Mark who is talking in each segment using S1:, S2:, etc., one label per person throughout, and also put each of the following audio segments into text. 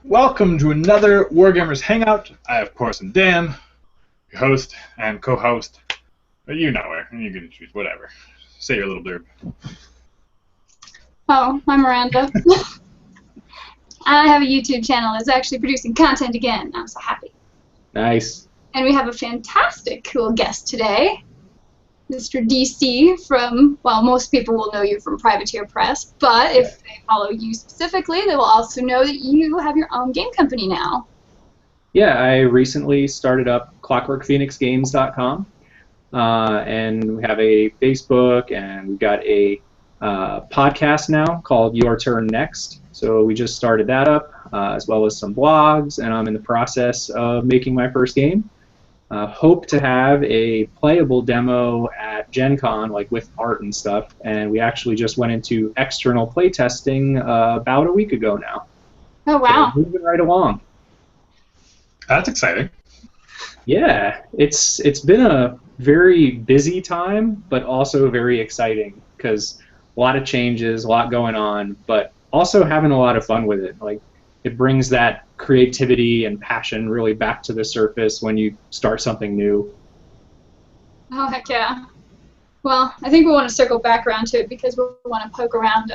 S1: Welcome to another Wargamers Hangout. I, of course, am Dan, your host and co-host. You know her, and you can choose whatever. Say your little blurb.
S2: Oh, I'm Miranda. I have a YouTube channel that's actually producing content again. I'm so happy.
S3: Nice.
S2: And we have a fantastic, cool guest today, Mr. DC from, well, most people will know you from Privateer Press, but if they follow you specifically, they will also know that you have your own game company now.
S3: Yeah, I recently started up ClockworkPhoenixGames.com, and we have a Facebook, and we've got a podcast now called Your Turn Next. So we just started that up, as well as some blogs, and I'm in the process of making my first game. Hope to have a playable demo at Gen Con, like with art and stuff, and we actually just went into external playtesting about a week ago now.
S2: Oh, wow.
S3: So moving right along.
S1: That's exciting.
S3: Yeah, it's been a very busy time, but also very exciting because a lot of changes, a lot going on, but also having a lot of fun with it. Like, it brings that creativity and passion really back to the surface when you start something new.
S2: Oh, heck yeah. Well, I think we want to circle back around to it because we want to poke around,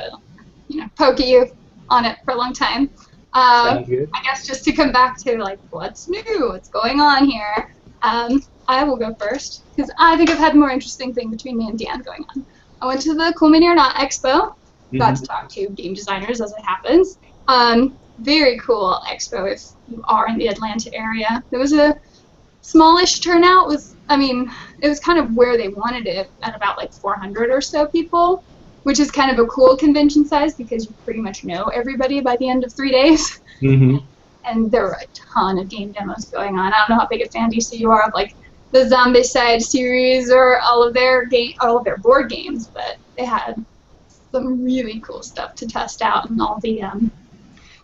S2: poke at you on it for a long time.
S3: Sounds good.
S2: I guess just to come back to, like, what's new, what's going on here. I will go first because I think I've had a more interesting thing between me and Dan going on. I went to the Miranda expo, got to talk to game designers as it happens. Very cool expo if you are in the Atlanta area. There was a smallish turnout. It was kind of where they wanted it at about like 400 or so people, which is kind of a cool convention size because you pretty much know everybody by the end of 3 days.
S3: Mm-hmm.
S2: And there were a ton of game demos going on. I don't know how big a fan DC you are of like the Zombicide series or all of their board games, but they had some really cool stuff to test out and all the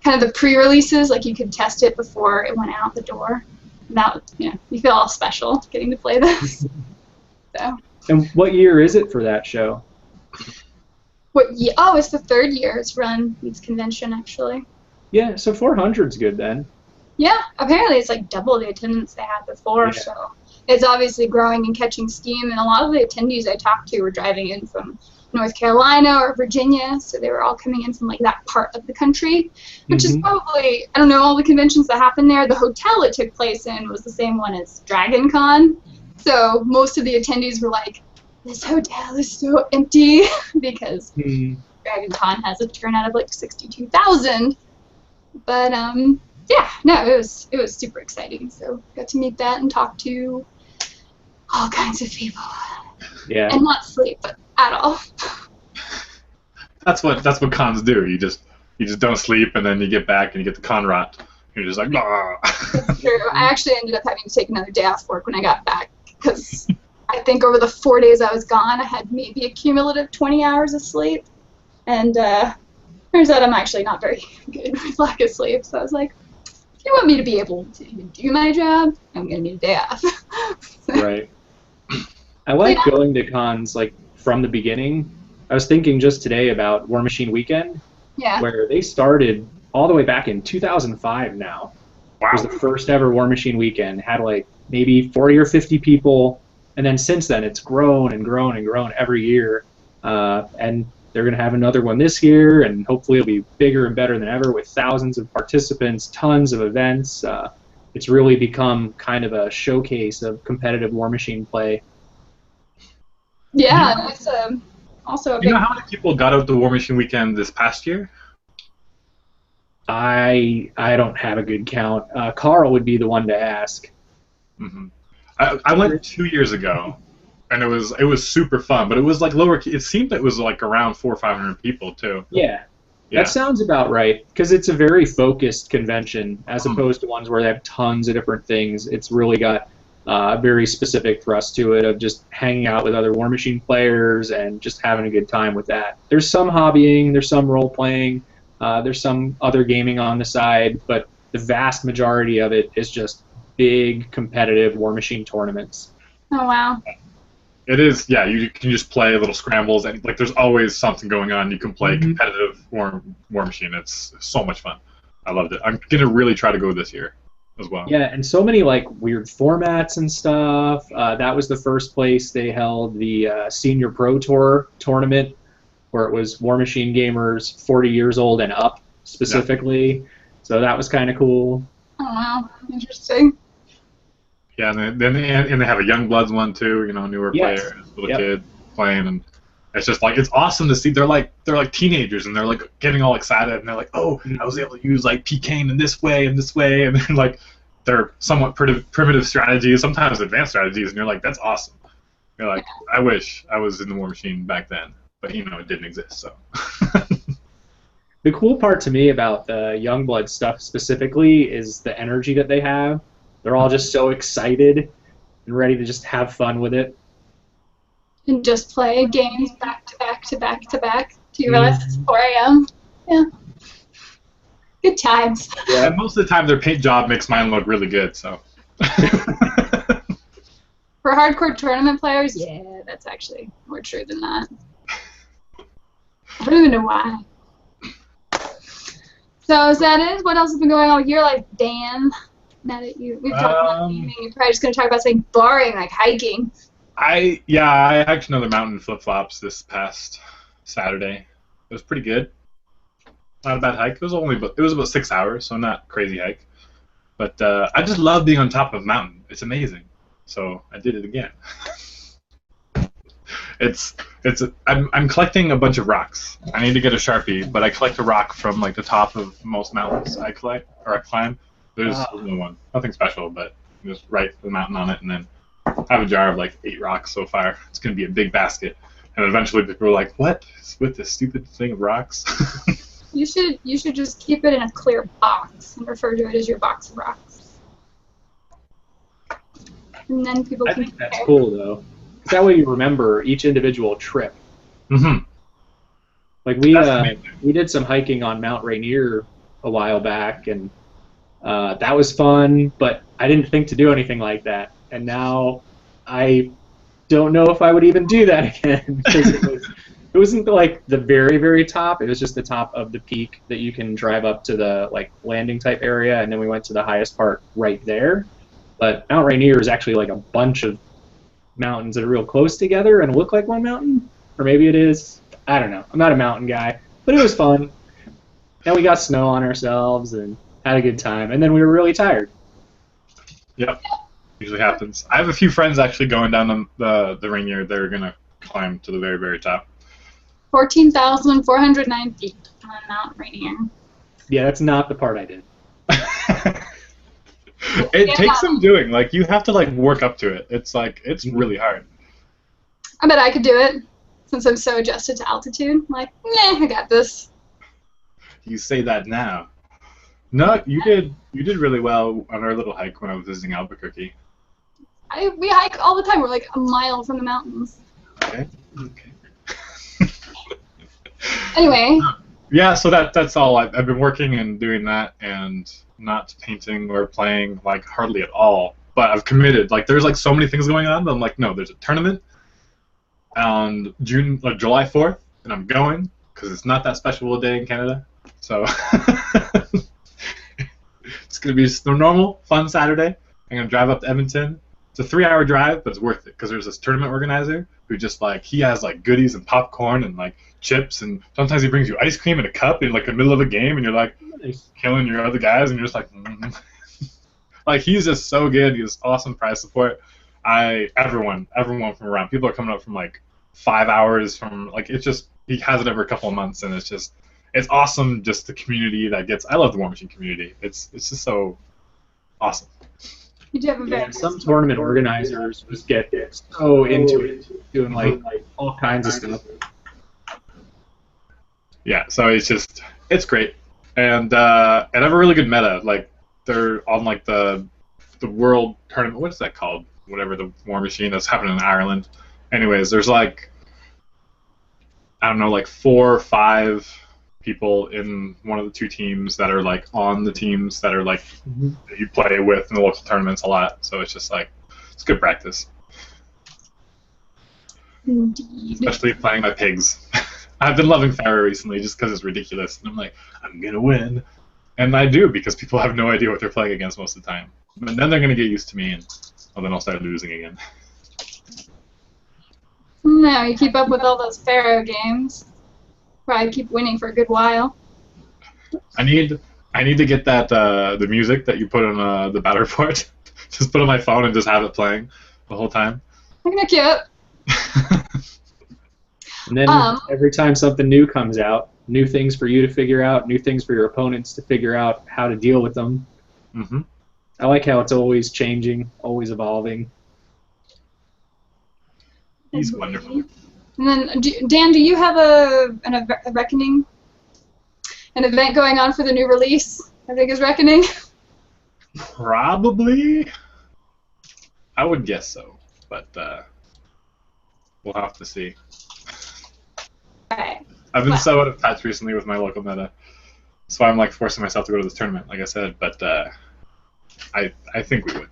S2: kind of the pre-releases, like you could test it before it went out the door. And that, you feel all special getting to play this. So.
S3: And what year is it for that show?
S2: Oh, it's the third year it's run, its convention, actually.
S3: Yeah, so 400's good then.
S2: Yeah, apparently it's like double the attendance they had before, so it's obviously growing and catching steam, and a lot of the attendees I talked to were driving in from North Carolina or Virginia, so they were all coming in from like that part of the country, which is probably, I don't know, all the conventions that happened there. The hotel it took place in was the same one as Dragon Con, so most of the attendees were like, this hotel is so empty because Dragon Con has a turnout of like 62,000. But yeah, no, it was super exciting. So got to meet that and talk to all kinds of people.
S3: Yeah. And
S2: not sleep at all.
S1: That's what cons do. You just don't sleep, and then you get back and you get the con rot. You're just like, ah.
S2: That's true. I actually ended up having to take another day off work when I got back because I think over the 4 days I was gone, I had maybe a cumulative 20 hours of sleep, and turns out I'm actually not very good with lack of sleep. So I was like, if you want me to be able to even do my job, I'm gonna need a day off.
S3: Right. I like going to cons like from the beginning. I was thinking just today about Warmachine Weekend, where they started all the way back in 2005 now. Wow. It was the first ever Warmachine Weekend. Had like maybe 40 or 50 people, and then since then it's grown and grown and grown every year. And they're going to have another one this year, and hopefully it'll be bigger and better than ever with thousands of participants, tons of events. It's really become kind of a showcase of competitive Warmachine play.
S2: Yeah, it's also a big...
S1: You know how many people got out the Warmachine Weekend this past year?
S3: I don't have a good count. Carl would be the one to ask.
S1: Mm-hmm. I went 2 years ago, and it was super fun, but it was like lower. It seemed that it was like around 400 or 500 people too.
S3: Yeah, that sounds about right because it's a very focused convention as opposed to ones where they have tons of different things. It's really got a very specific thrust to it of just hanging out with other Warmachine players and just having a good time with that. There's some hobbying, there's some role playing, there's some other gaming on the side, but the vast majority of it is just big competitive Warmachine tournaments.
S2: Oh wow.
S1: It is, yeah. You can just play little scrambles, and like there's always something going on. You can play competitive Warmachine. It's so much fun. I loved it. I'm gonna really try to go this year as well.
S3: Yeah, and so many like weird formats and stuff. That was the first place they held the Senior Pro Tour tournament, where it was Warmachine gamers 40 years old and up specifically. Yeah. So that was kind of cool.
S2: Oh wow, interesting.
S1: Yeah, and then they have a Young Bloods one too. You know, newer players, little kid playing, and it's just like it's awesome to see. They're like teenagers, and they're like getting all excited, and they're like, oh, I was able to use like PKing in this way, and then like they're somewhat primitive strategies, sometimes advanced strategies, and you're like, that's awesome. You're like, I wish I was in the Warmachine back then, but you know, it didn't exist. So.
S3: The cool part to me about the Youngblood stuff specifically is the energy that they have. They're all just so excited and ready to just have fun with it.
S2: And just play games back to back to back to back. Do you realize it's 4 a.m.? Yeah. Good times.
S1: Yeah, and most of the time their paint job makes mine look really good, so.
S2: For hardcore tournament players, yeah, that's actually more true than that. I don't even know why. So is that it? What else has been going on with your life, Dan? Now that we've talked about gaming, you're probably just going to talk about something boring like hiking.
S1: I hiked another mountain flip-flops this past Saturday. It was pretty good. Not a bad hike. It was about 6 hours, so not a crazy hike. But I just love being on top of a mountain. It's amazing. So I did it again. I'm collecting a bunch of rocks. I need to get a Sharpie, but I collect a rock from like the top of most mountains I climb. There's no one, nothing special, but just write the mountain on it, and then I have a jar of like 8 rocks so far. It's gonna be a big basket, and eventually people are like, "What is with this stupid thing of rocks?"
S2: You should just keep it in a clear box and refer to it as your box of rocks. And then people can
S3: think that's cool though. That way you remember each individual trip.
S1: Mm-hmm.
S3: Like we did some hiking on Mount Rainier a while back, and that was fun, but I didn't think to do anything like that. And now I don't know if I would even do that again, because it wasn't like the very, very top. It was just the top of the peak that you can drive up to the like landing type area, and then we went to the highest part right there. But Mount Rainier is actually like a bunch of mountains that are real close together and look like one mountain, or maybe it is. I don't know. I'm not a mountain guy, but it was fun. And we got snow on ourselves and had a good time, and then we were really tired.
S1: Yep, usually happens. I have a few friends actually going down the Rainier. They're gonna climb to the very, very top.
S2: 14,409 feet on Mount Rainier.
S3: Yeah, that's not the part I did.
S1: It takes some doing. Like, you have to like work up to it. It's like it's really hard.
S2: I bet I could do it, since I'm so adjusted to altitude. Like, I got this.
S1: You say that now. No, you did really well on our little hike when I was visiting Albuquerque.
S2: We hike all the time. We're like a mile from the mountains.
S1: Okay.
S2: Anyway.
S1: Yeah, so that's all. I've been working and doing that, and not painting or playing like hardly at all. But I've committed. Like, there's like so many things going on, but I'm like, no, there's a tournament on July 4th, and I'm going because it's not that special a day in Canada. So it's gonna be just a normal, fun Saturday. I'm gonna drive up to Edmonton. It's a 3-hour drive, but it's worth it because there's this tournament organizer who just like he has like goodies and popcorn and like chips, and sometimes he brings you ice cream in a cup in like the middle of a game, and you're like killing your other guys, and you're just like, like he's just so good. He has awesome prize support. Everyone from around, people are coming up from like 5 hours from like it's just he has it every couple of months, and it's awesome. Just the community that gets. I love the Warmachine community. It's just so awesome.
S2: You do have a very
S3: some tournament organizers just get so into it, doing like all kinds of stuff.
S1: Yeah, so it's great, and I have a really good meta. Like they're on like the world tournament. What is that called? Whatever the Warmachine that's happening in Ireland. Anyways, there's like I don't know, like 4 or 5 people in one of the 2 teams that are like on the teams that are like that you play with in the local tournaments a lot. So it's just like it's good practice.
S2: Indeed.
S1: Especially playing my pigs. I've been loving Pharaoh recently just because it's ridiculous, and I'm like, I'm gonna win. And I do, because people have no idea what they're playing against most of the time. But then they're going to get used to me, and then I'll start losing again.
S2: No, you keep up with all those Pharaoh games. Probably keep winning for a good while.
S1: I need to get that the music that you put on the battle report. Just put it on my phone and just have it playing the whole time.
S2: I can hook you up.
S3: And then every time something new comes out, new things for you to figure out, new things for your opponents to figure out how to deal with them.
S1: Mm-hmm.
S3: I like how it's always changing, always evolving.
S1: He's wonderful.
S2: And then, Dan, do you have a Reckoning? An event going on for the new release, I think, is Reckoning?
S1: Probably. I would guess so, but we'll have to see.
S2: Right.
S1: I've been so out of touch recently with my local meta, so I'm like forcing myself to go to this tournament, like I said. But I think we would.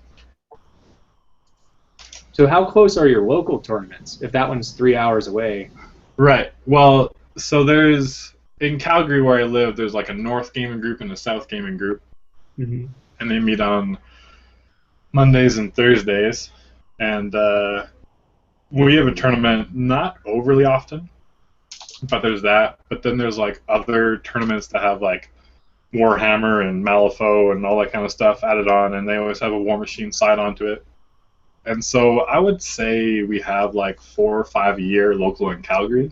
S3: So how close are your local tournaments? If that one's 3 hours away.
S1: Right. Well, so there's in Calgary where I live. There's like a North gaming group and a South gaming group, and they meet on Mondays and Thursdays, and we have a tournament not overly often. But there's that. But then there's like other tournaments that have like Warhammer and Malifaux and all that kind of stuff added on, and they always have a Warmachine side onto it. And so I would say we have like 4 or 5 a year local in Calgary.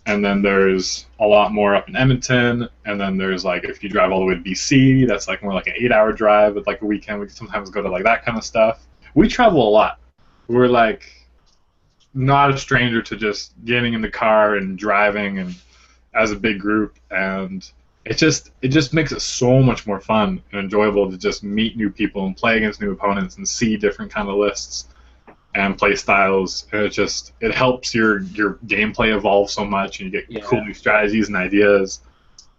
S1: And then there's a lot more up in Edmonton. And then there's like, if you drive all the way to BC, that's like more like an 8-hour drive. But like a weekend, we sometimes go to like that kind of stuff. We travel a lot. We're like not a stranger to just getting in the car and driving and as a big group, and it just makes it so much more fun and enjoyable to just meet new people and play against new opponents and see different kind of lists and play styles, and it helps your gameplay evolve so much, and you get cool new strategies and ideas.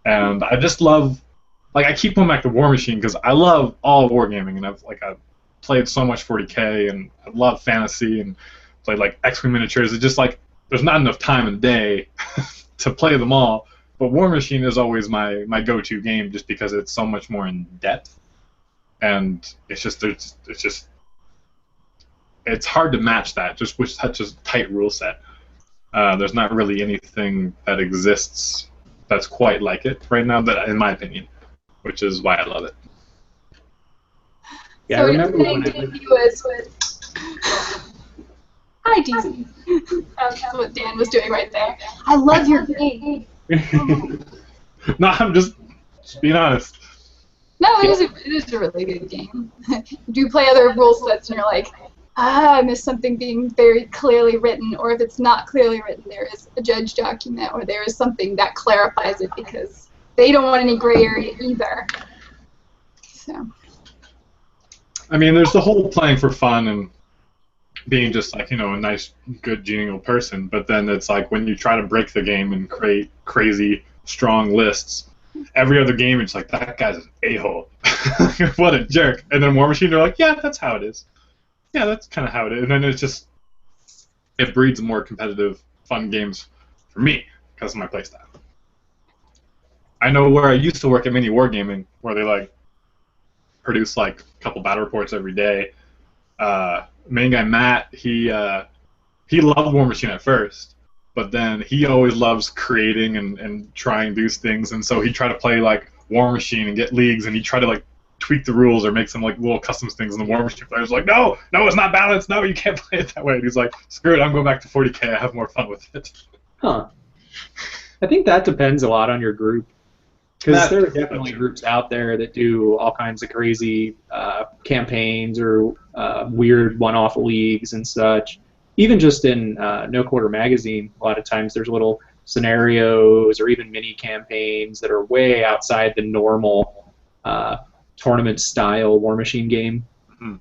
S1: And I just love, like, I keep going back to Warmachine because I love all wargaming, and I've played so much 40K, and I love fantasy and played like expo miniatures. It's just like there's not enough time in the day to play them all. But Warmachine is always my go-to game, just because it's so much more in depth, and it's hard to match that just with such a tight rule set. There's not really anything that exists that's quite like it right now, in my opinion, which is why I love it.
S3: Yeah,
S2: so
S3: I remember when
S2: he was with. Hi, DC. That's what Dan was doing right there. I love your game.
S1: No, I'm just being honest.
S2: No, it is a really good game. You play other rule sets and you're like, I miss something being very clearly written, or if it's not clearly written, there is a judge document, or there is something that clarifies it, because they don't want any gray area either. So.
S1: I mean, there's the whole playing for fun and being just like, a nice, good, genial person, but then it's like when you try to break the game and create crazy, strong lists, every other game it's like, that guy's an a-hole. What a jerk. And then Warmachine, they're like, yeah, that's how it is. Yeah, that's kind of how it is. And then it breeds more competitive, fun games for me because of my playstyle. I know where I used to work at Mini Wargaming, where they produce a couple battle reports every day. Main guy Matt, he loved Warmachine at first, but then he always loves creating and trying these things, and so he'd try to play Warmachine and get leagues, and he'd try to tweak the rules or make some little custom things, and the Warmachine players like, no, it's not balanced, no, you can't play it that way. And he's like, screw it, I'm going back to 40K, I have more fun with it.
S3: Huh. I think that depends a lot on your group. Because there are definitely groups out there that do all kinds of crazy campaigns or weird one-off leagues and such. Even just in No Quarter Magazine, a lot of times there's little scenarios or even mini campaigns that are way outside the normal tournament-style Warmachine game.
S1: Mm-hmm.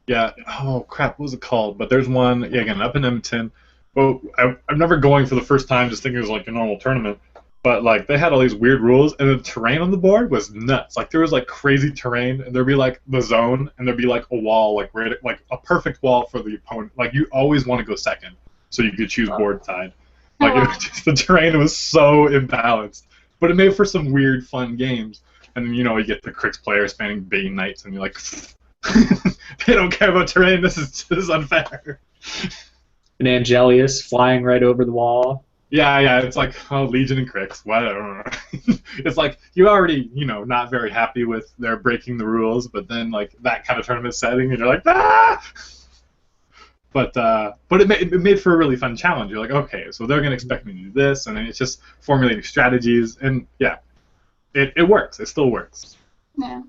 S1: Yeah. Oh crap, what was it called? But there's one again up in Edmonton. Well, I'm never going for the first time, just thinking it was a normal tournament. But they had all these weird rules, and the terrain on the board was nuts. There was crazy terrain, and there'd be the zone, and there'd be a wall, a perfect wall for the opponent. You always want to go second, so you could choose board side. The terrain was so imbalanced. but it made for some weird, fun games. And then, you know, you get the Crix player spanning Bane Knights, and you're like, they don't care about terrain. This is unfair.
S3: And Angelius flying right over the wall.
S1: Yeah, it's like, oh, Legion and Crix, whatever. It's like, you're already, you know, not very happy with their breaking the rules, but then, like, that kind of tournament setting, and you're like, ah! But it made for a really fun challenge. You're like, okay, so they're going to expect me to do this, and then it's just formulating strategies, and yeah, it works. It still works.
S2: Yeah.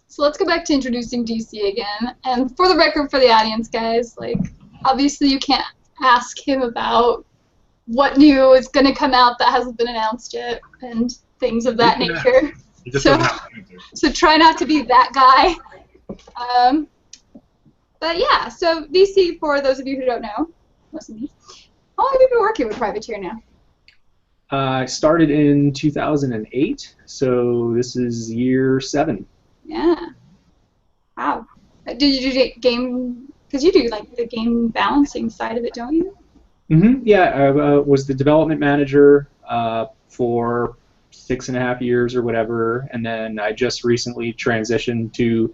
S2: So let's go back to introducing DC again. And for the record, for the audience, guys, like, obviously you can't ask him about what new is going to come out that hasn't been announced yet and things of that nature. So try not to be that guy. But yeah, so DC, for those of you who don't know, most of you, how long have you been working with Privateer now?
S3: I started in 2008, so this is year 7.
S2: Yeah. Wow. Did you do game? Because you do like the game balancing side of it, don't you?
S3: Mm-hmm. Yeah, I was the development manager for 6.5 years or whatever, and then I just recently transitioned to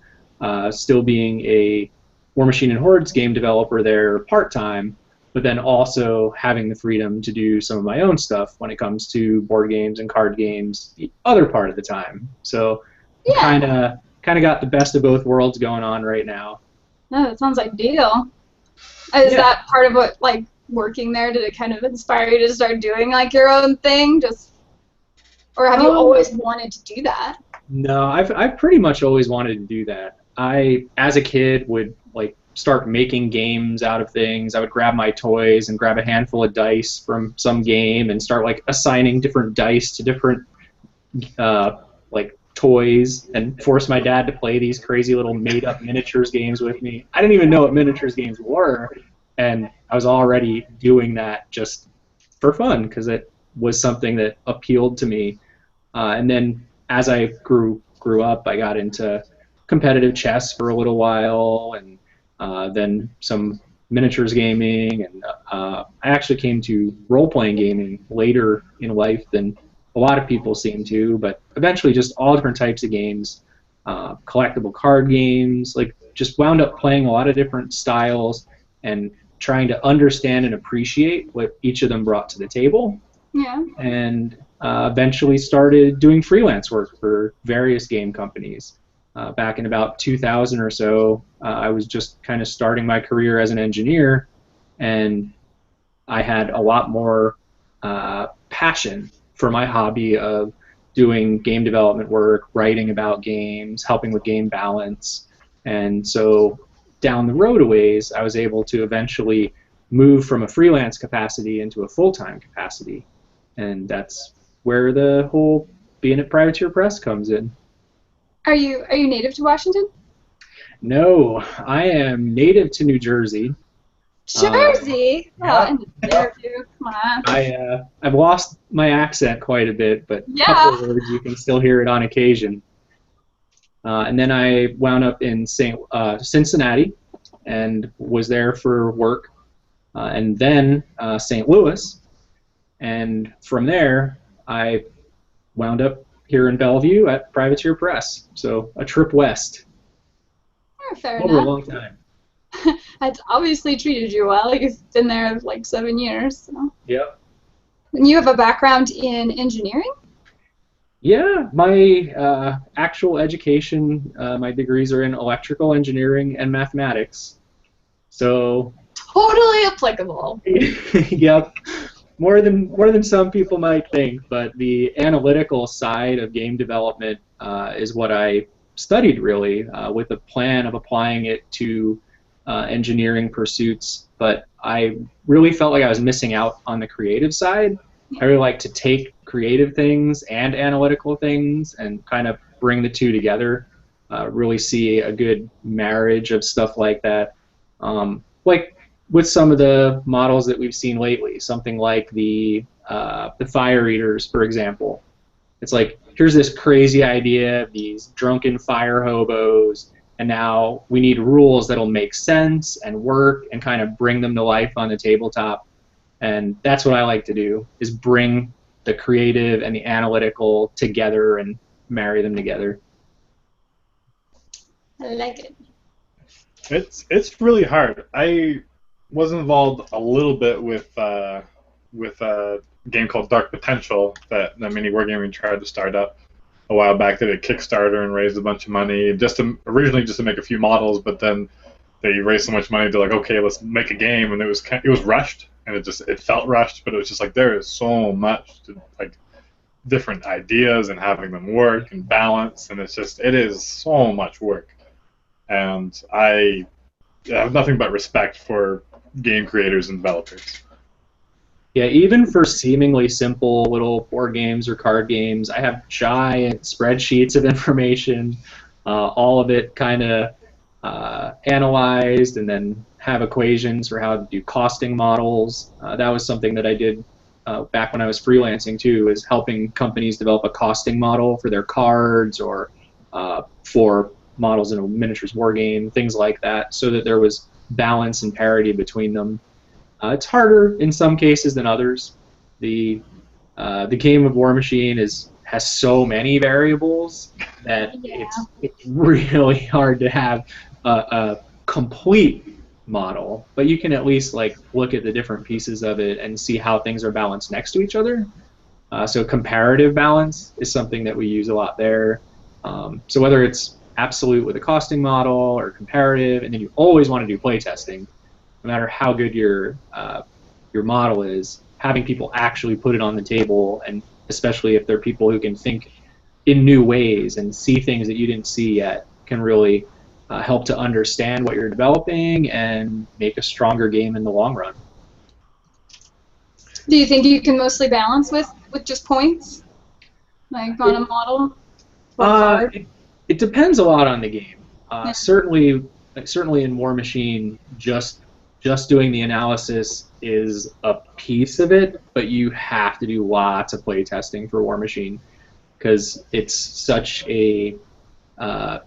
S3: still being a Warmachine and Hordes game developer there part-time, but then also having the freedom to do some of my own stuff when it comes to board games and card games the other part of the time. So yeah. Kind of got the best of both worlds going on right now.
S2: No, that sounds ideal. Is that part of what, like, working there, did it kind of inspire you to start doing, like, your own thing? Or have you always wanted to do that?
S3: No, I've pretty much always wanted to do that. I, as a kid, would, like, start making games out of things. I would grab my toys and grab a handful of dice from some game and start, like, assigning different dice to different, like, toys and force my dad to play these crazy little made-up miniatures games with me. I didn't even know what miniatures games were, and I was already doing that just for fun because it was something that appealed to me. And then as I grew up, I got into competitive chess for a little while, and then some miniatures gaming, and I actually came to role-playing gaming later in life than a lot of people seem to, but eventually just all different types of games, collectible card games, like just wound up playing a lot of different styles and trying to understand and appreciate what each of them brought to the table.
S2: Yeah.
S3: And eventually started doing freelance work for various game companies. Back in about 2000 or so, I was just kind of starting my career as an engineer, and I had a lot more passion for my hobby of doing game development work, writing about games, helping with game balance. And so down the road a ways, I was able to eventually move from a freelance capacity into a full-time capacity. And that's where the whole being at Privateer Press comes in.
S2: Are you native to Washington?
S3: No, I am native to New Jersey.
S2: Jersey?
S3: Yeah.
S2: Come on.
S3: I've lost my accent quite a bit, but a couple of words you can still hear it on occasion. And then I wound up in Cincinnati and was there for work, and then St. Louis, and from there I wound up here in Bellevue at Privateer Press, so a trip west.
S2: Fair
S3: over
S2: enough.
S3: A long time.
S2: It's obviously treated you well. Like, you've been there like 7 years. So.
S3: Yep.
S2: And you have a background in engineering?
S3: Yeah, my actual education, my degrees are in electrical engineering and mathematics. So.
S2: Totally applicable.
S3: Yep. More than some people might think, but the analytical side of game development is what I studied really, with a plan of applying it to engineering pursuits. But I really felt like I was missing out on the creative side. I really like to take creative things and analytical things and kind of bring the two together. Really see a good marriage of stuff like that. Like with some of the models that we've seen lately, something like the fire eaters, for example. It's like, here's this crazy idea of these drunken fire hobos, and now we need rules that'll make sense and work and kind of bring them to life on the tabletop. And that's what I like to do, is bring the creative and the analytical together and marry them together.
S2: I like it.
S1: It's really hard. I was involved a little bit with a game called Dark Potential that Mini Wargaming tried to start up a while back. They did a Kickstarter and raised a bunch of money originally just to make a few models, but then they raised so much money to like, okay, let's make a game, and it was rushed, and it felt rushed, but it was just like there is so much to like different ideas and having them work and balance, and it is so much work. And I have nothing but respect for game creators and developers.
S3: Yeah, even for seemingly simple little board games or card games, I have giant spreadsheets of information, all of it kind of analyzed, and then have equations for how to do costing models. That was something that I did back when I was freelancing too, is helping companies develop a costing model for their cards or for models in a miniatures war game, things like that, so that there was balance and parity between them. It's harder in some cases than others. The game of Warmachine has so many variables that it's really hard to have a complete model, but you can at least like look at the different pieces of it and see how things are balanced next to each other. So comparative balance is something that we use a lot there. So whether it's absolute with a costing model or comparative, and then you always want to do playtesting, no matter how good your model is, having people actually put it on the table, and especially if they're people who can think in new ways and see things that you didn't see yet, can really help to understand what you're developing and make a stronger game in the long run.
S2: Do you think you can mostly balance with just points, like on a model?
S3: It depends a lot on the game. Certainly in Warmachine, just doing the analysis is a piece of it, but you have to do lots of playtesting for Warmachine because it's such a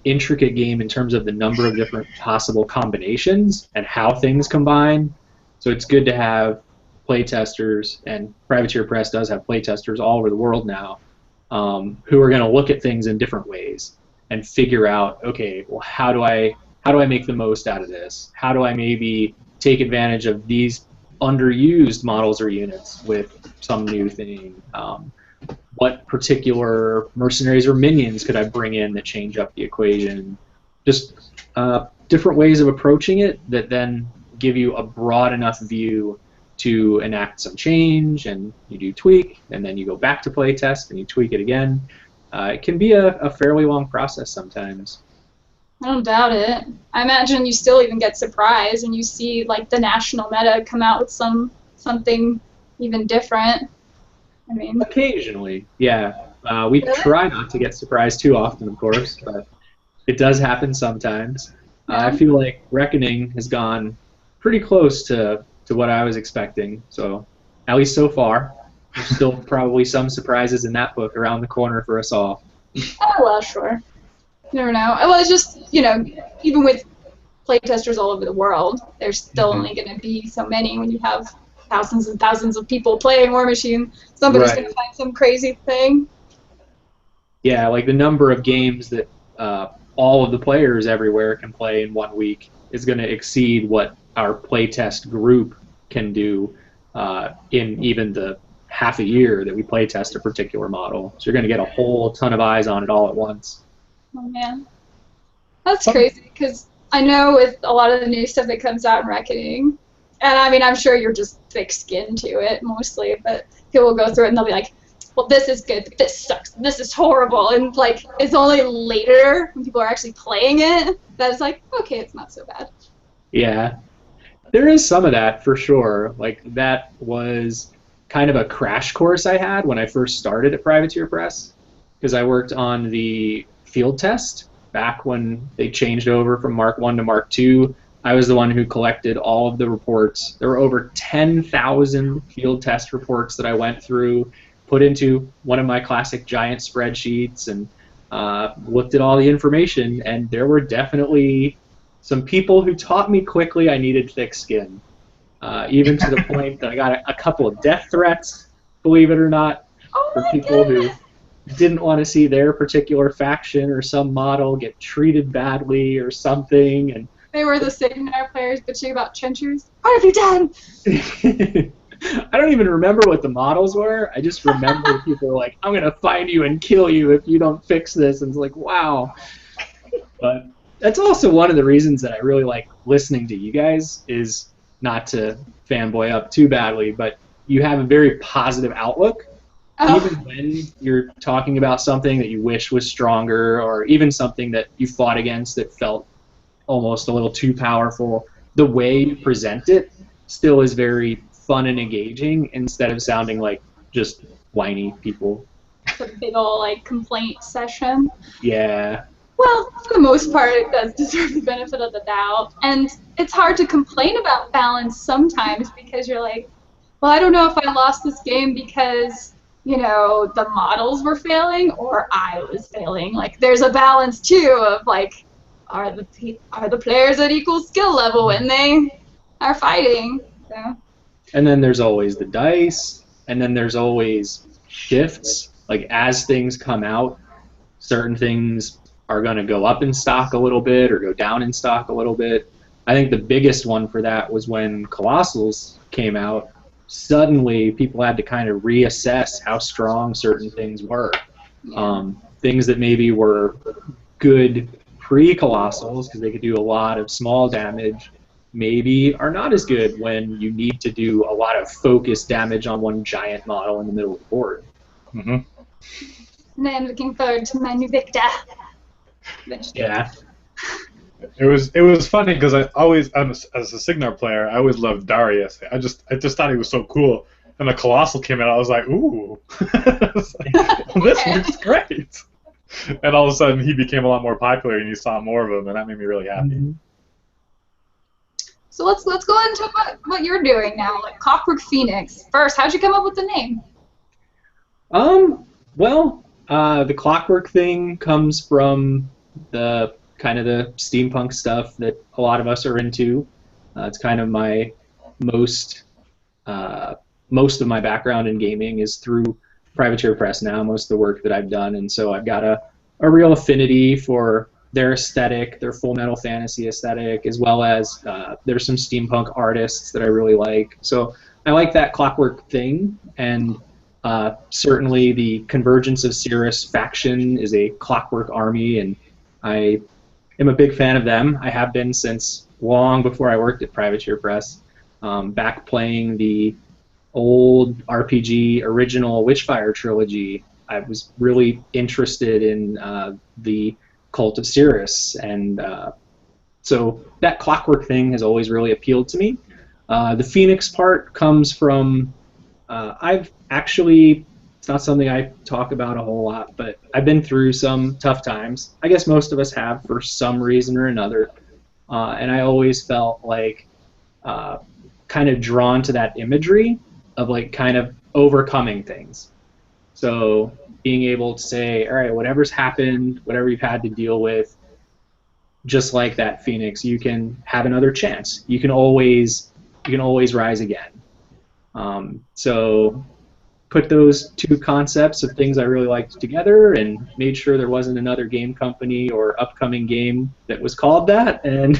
S3: intricate game in terms of the number of different possible combinations and how things combine. So it's good to have playtesters, and Privateer Press does have playtesters all over the world now, who are going to look at things in different ways and figure out, okay, well, how do I make the most out of this? How do I maybe take advantage of these underused models or units with some new thing? What particular mercenaries or minions could I bring in that change up the equation? Just different ways of approaching it that then give you a broad enough view to enact some change, and you do tweak, and then you go back to playtest and you tweak it again. It can be a fairly long process sometimes.
S2: I don't doubt it. I imagine you still even get surprised and you see like the national meta come out with something even different. I mean,
S3: occasionally, yeah. We try not to get surprised too often, of course, but it does happen sometimes. I feel like Reckoning has gone pretty close to what I was expecting, so at least so far. There's still probably some surprises in that book around the corner for us all.
S2: Oh, well, sure. You never know. Well, it's just, even with playtesters all over the world, there's still only going to be so many when you have thousands and thousands of people playing Warmachine. Somebody's going to find some crazy thing.
S3: Yeah, like the number of games that all of the players everywhere can play in 1 week is going to exceed what our playtest group can do in even the half a year that we playtest a particular model. So you're going to get a whole ton of eyes on it all at once.
S2: Oh, man. That's crazy, because I know with a lot of the new stuff that comes out in Reckoning, and I mean, I'm sure you're just thick-skinned to it mostly, but people will go through it and they'll be like, well, this is good, but this sucks, this is horrible, and like, it's only later when people are actually playing it that it's like, okay, it's not so bad.
S3: Yeah. There is some of that, for sure. Like, that was kind of a crash course I had when I first started at Privateer Press, because I worked on the field test back when they changed over from Mark 1 to Mark 2. I was the one who collected all of the reports. There were over 10,000 field test reports that I went through, put into one of my classic giant spreadsheets, and looked at all the information, and there were definitely some people who taught me quickly I needed thick skin, even to the point that I got a couple of death threats, believe it or not. for people who didn't want to see their particular faction or some model get treated badly or something. And
S2: they were the Signar players bitching about trenchers. What have you done?
S3: I don't even remember what the models were. I just remember people were like, I'm going to find you and kill you if you don't fix this. And it's like, wow. But that's also one of the reasons that I really like listening to you guys, is not to fanboy up too badly, but you have a very positive outlook. Even when you're talking about something that you wish was stronger, or even something that you fought against that felt almost a little too powerful, the way you present it still is very fun and engaging, instead of sounding like just whiny people.
S2: It's a big ol' like complaint session.
S3: Yeah.
S2: Well, for the most part, it does deserve the benefit of the doubt. And it's hard to complain about balance sometimes, because you're like, well, I don't know if I lost this game because, you know, the models were failing or I was failing. Like, there's a balance too of like, are the players at equal skill level when they are fighting? So.
S3: And then there's always the dice, and then there's always shifts. Like, as things come out, certain things are going to go up in stock a little bit or go down in stock a little bit. I think the biggest one for that was when Colossals came out. Suddenly, people had to kind of reassess how strong certain things were. Things that maybe were good pre-Colossals, because they could do a lot of small damage, maybe are not as good when you need to do a lot of focused damage on one giant model in the middle of the board.
S2: And I'm looking forward to my new Victor.
S3: Yeah.
S1: It was funny because I always, as a Signar player, I always loved Darius. I just thought he was so cool. And the Colossal came out, I was like, ooh, was like, well, this works great. And all of a sudden, he became a lot more popular, and you saw more of him, and that made me really happy.
S2: So let's go into what you're doing now, like Clockwork Phoenix. First, how'd you come up with the name?
S3: Well, the Clockwork thing comes from the kind of the steampunk stuff that a lot of us are into. It's kind of my most of my background in gaming is through Privateer Press now, most of the work that I've done, and so I've got a real affinity for their aesthetic, their Full Metal Fantasy aesthetic, as well as there's some steampunk artists that I really like. So I like that Clockwork thing, and certainly the Convergence of Cirrus faction is a Clockwork army, and I am a big fan of them. I have been since long before I worked at Privateer Press, back playing the old RPG original Witchfire trilogy. I was really interested in the Cult of Cirrus, and so that Clockwork thing has always really appealed to me. The Phoenix part comes from I've actually, it's not something I talk about a whole lot, but I've been through some tough times. I guess most of us have for some reason or another, and I always felt like kind of drawn to that imagery of like kind of overcoming things. So being able to say, all right, whatever's happened, whatever you've had to deal with, just like that Phoenix, you can have another chance. You can always rise again. So put those two concepts of things I really liked together and made sure there wasn't another game company or upcoming game that was called that, and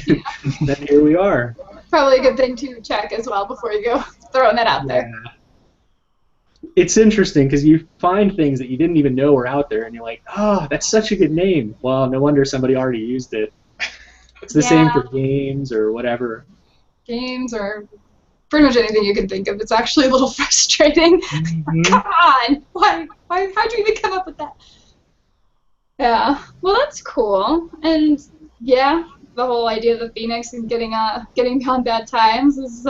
S3: then here we are.
S2: Probably a good thing to check as well before you go throwing that out there.
S3: It's interesting because you find things that you didn't even know were out there, and you're like, oh, that's such a good name. Well, no wonder somebody already used it. It's the same for games or whatever.
S2: Games or pretty much anything you can think of. It's actually a little frustrating. Come on! How'd you even come up with that? Yeah. Well, that's cool. And yeah, the whole idea of the Phoenix and getting beyond bad times is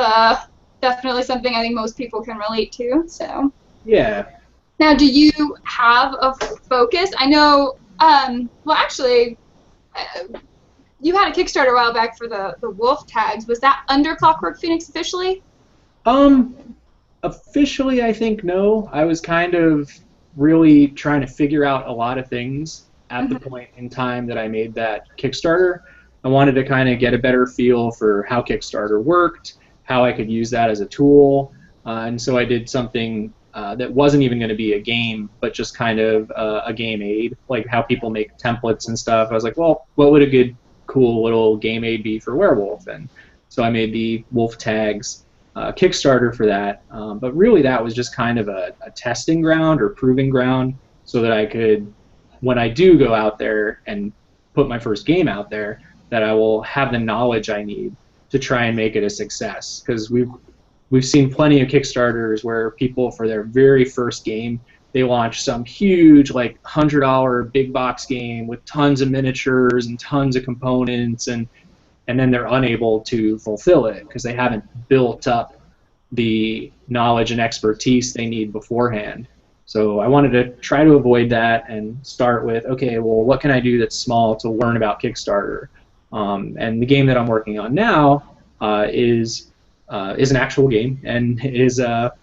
S2: definitely something I think most people can relate to. So.
S3: Yeah.
S2: Now, do you have a focus? I know. Well, actually. You had a Kickstarter a while back for the wolf tags. Was that under Clockwork Phoenix officially?
S3: Officially, I think no. I was kind of really trying to figure out a lot of things at the point in time that I made that Kickstarter. I wanted to kind of get a better feel for how Kickstarter worked, how I could use that as a tool, and so I did something that wasn't even going to be a game, but just kind of a game aid, like how people make templates and stuff. I was like, well, what would a good, cool little game aid be for Werewolf? And so I made the Wolf Tags Kickstarter for that. But really that was just kind of a testing ground or proving ground so that I could, when I do go out there and put my first game out there, that I will have the knowledge I need to try and make it a success. Because we've seen plenty of Kickstarters where people, for their very first game, they launch some huge, like, $100 big box game with tons of miniatures and tons of components, and then they're unable to fulfill it because they haven't built up the knowledge and expertise they need beforehand. So I wanted to try to avoid that and start with, okay, well, what can I do that's small to learn about Kickstarter? And the game that I'm working on now is an actual game and has a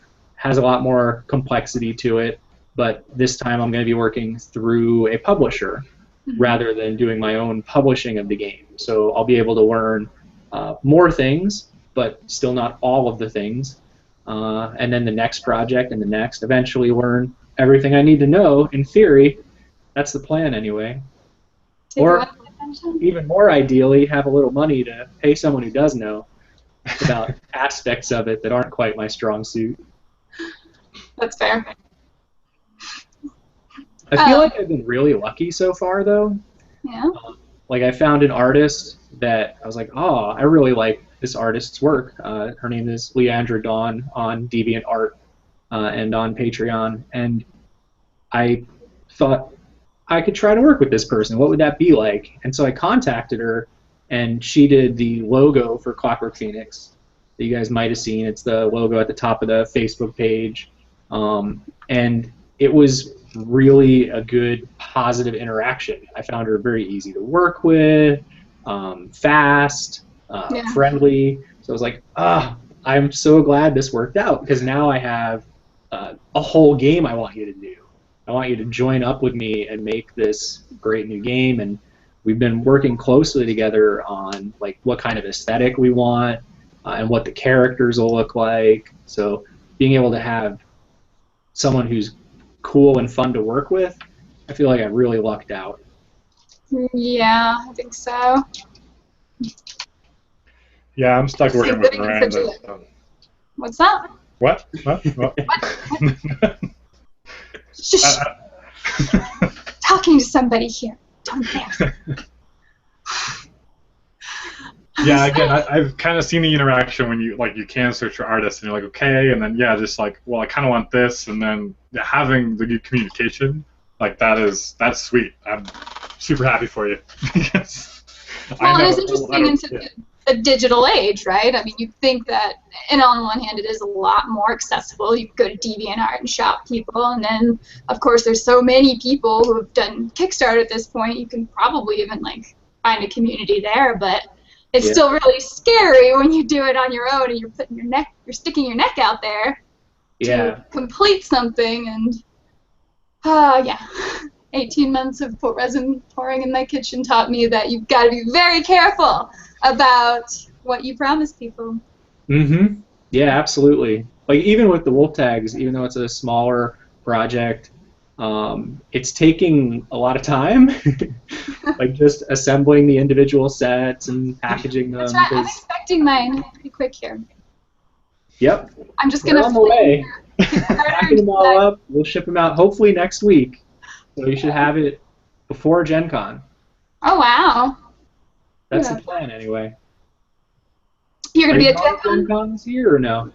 S3: lot more complexity to it. But this time I'm going to be working through a publisher rather than doing my own publishing of the game. So I'll be able to learn more things, but still not all of the things. And then the next project and the next, eventually learn everything I need to know, in theory. That's the plan anyway. Or even more ideally, have a little money to pay someone who does know about aspects of it that aren't quite my strong suit.
S2: That's fair.
S3: I feel like I've been really lucky so far, though.
S2: Yeah.
S3: Like, I found an artist that I was like, oh, I really like this artist's work. Her name is Leandra Dawn on DeviantArt and on Patreon. And I thought I could try to work with this person. What would that be like? And so I contacted her, and she did the logo for Clockwork Phoenix that you guys might have seen. It's the logo at the top of the Facebook page. And it was really a good, positive interaction. I found her very easy to work with, fast, friendly. So I was like, I'm so glad this worked out, because now I have a whole game I want you to do. I want you to join up with me and make this great new game. And we've been working closely together on, like, what kind of aesthetic we want and what the characters will look like. So being able to have someone who's cool and fun to work with, I feel like I really lucked out.
S2: Yeah, I think so.
S1: Yeah, I'm stuck working with Miranda.
S2: What's that?
S1: What?
S2: Shh. Talking to somebody here. Don't dare.
S1: Yeah, again, I've kind of seen the interaction when you can search for artists and you're like, okay, and then just like, well, I kind of want this, and then having the good communication, like, that's sweet. I'm super happy for you.
S2: Well, it's interesting into the digital age, right? I mean, you think that, and on one hand, it is a lot more accessible. You can go to DeviantArt and shop people, and then, of course, there's so many people who have done Kickstarter at this point. You can probably even, like, find a community there, but it's still really scary when you do it on your own and you're sticking your neck out there to complete something. And 18 months of resin pouring in my kitchen taught me that you've got to be very careful about what you promise people.
S3: Mm-hmm. Yeah, absolutely. Like, even with the Wolf Tags, even though it's a smaller project, it's taking a lot of time. Like, just assembling the individual sets and packaging them.
S2: That's right. I'm expecting mine pretty quick here.
S3: Yep.
S2: I'm just going to
S3: on the way. Packing them all up. We'll ship them out hopefully next week. So you should have it before Gen Con.
S2: Oh, wow.
S3: That's the plan, anyway.
S2: You're going to be at Gen
S3: Gen Con this year, or no?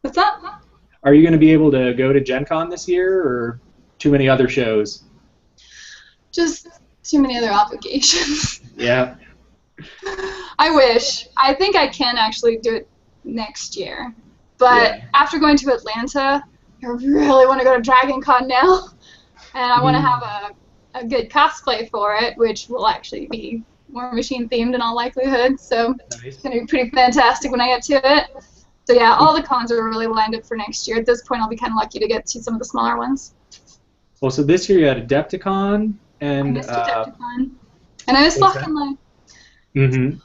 S2: What's that?
S3: Are you going to be able to go to Gen Con this year, or too many other shows?
S2: Just too many other obligations.
S3: Yeah.
S2: I wish. I think I can actually do it next year. But after going to Atlanta, I really want to go to Dragon Con now. And I want to have a good cosplay for it, which will actually be Warmachine themed in all likelihood. So it's going to be pretty fantastic when I get to it. So yeah, all the cons are really lined up for next year. At this point, I'll be kind of lucky to get to some of the smaller ones.
S3: Well, so this year you had Adepticon and...
S2: I missed Adepticon. And I missed Lock and Load.
S3: Mm-hmm.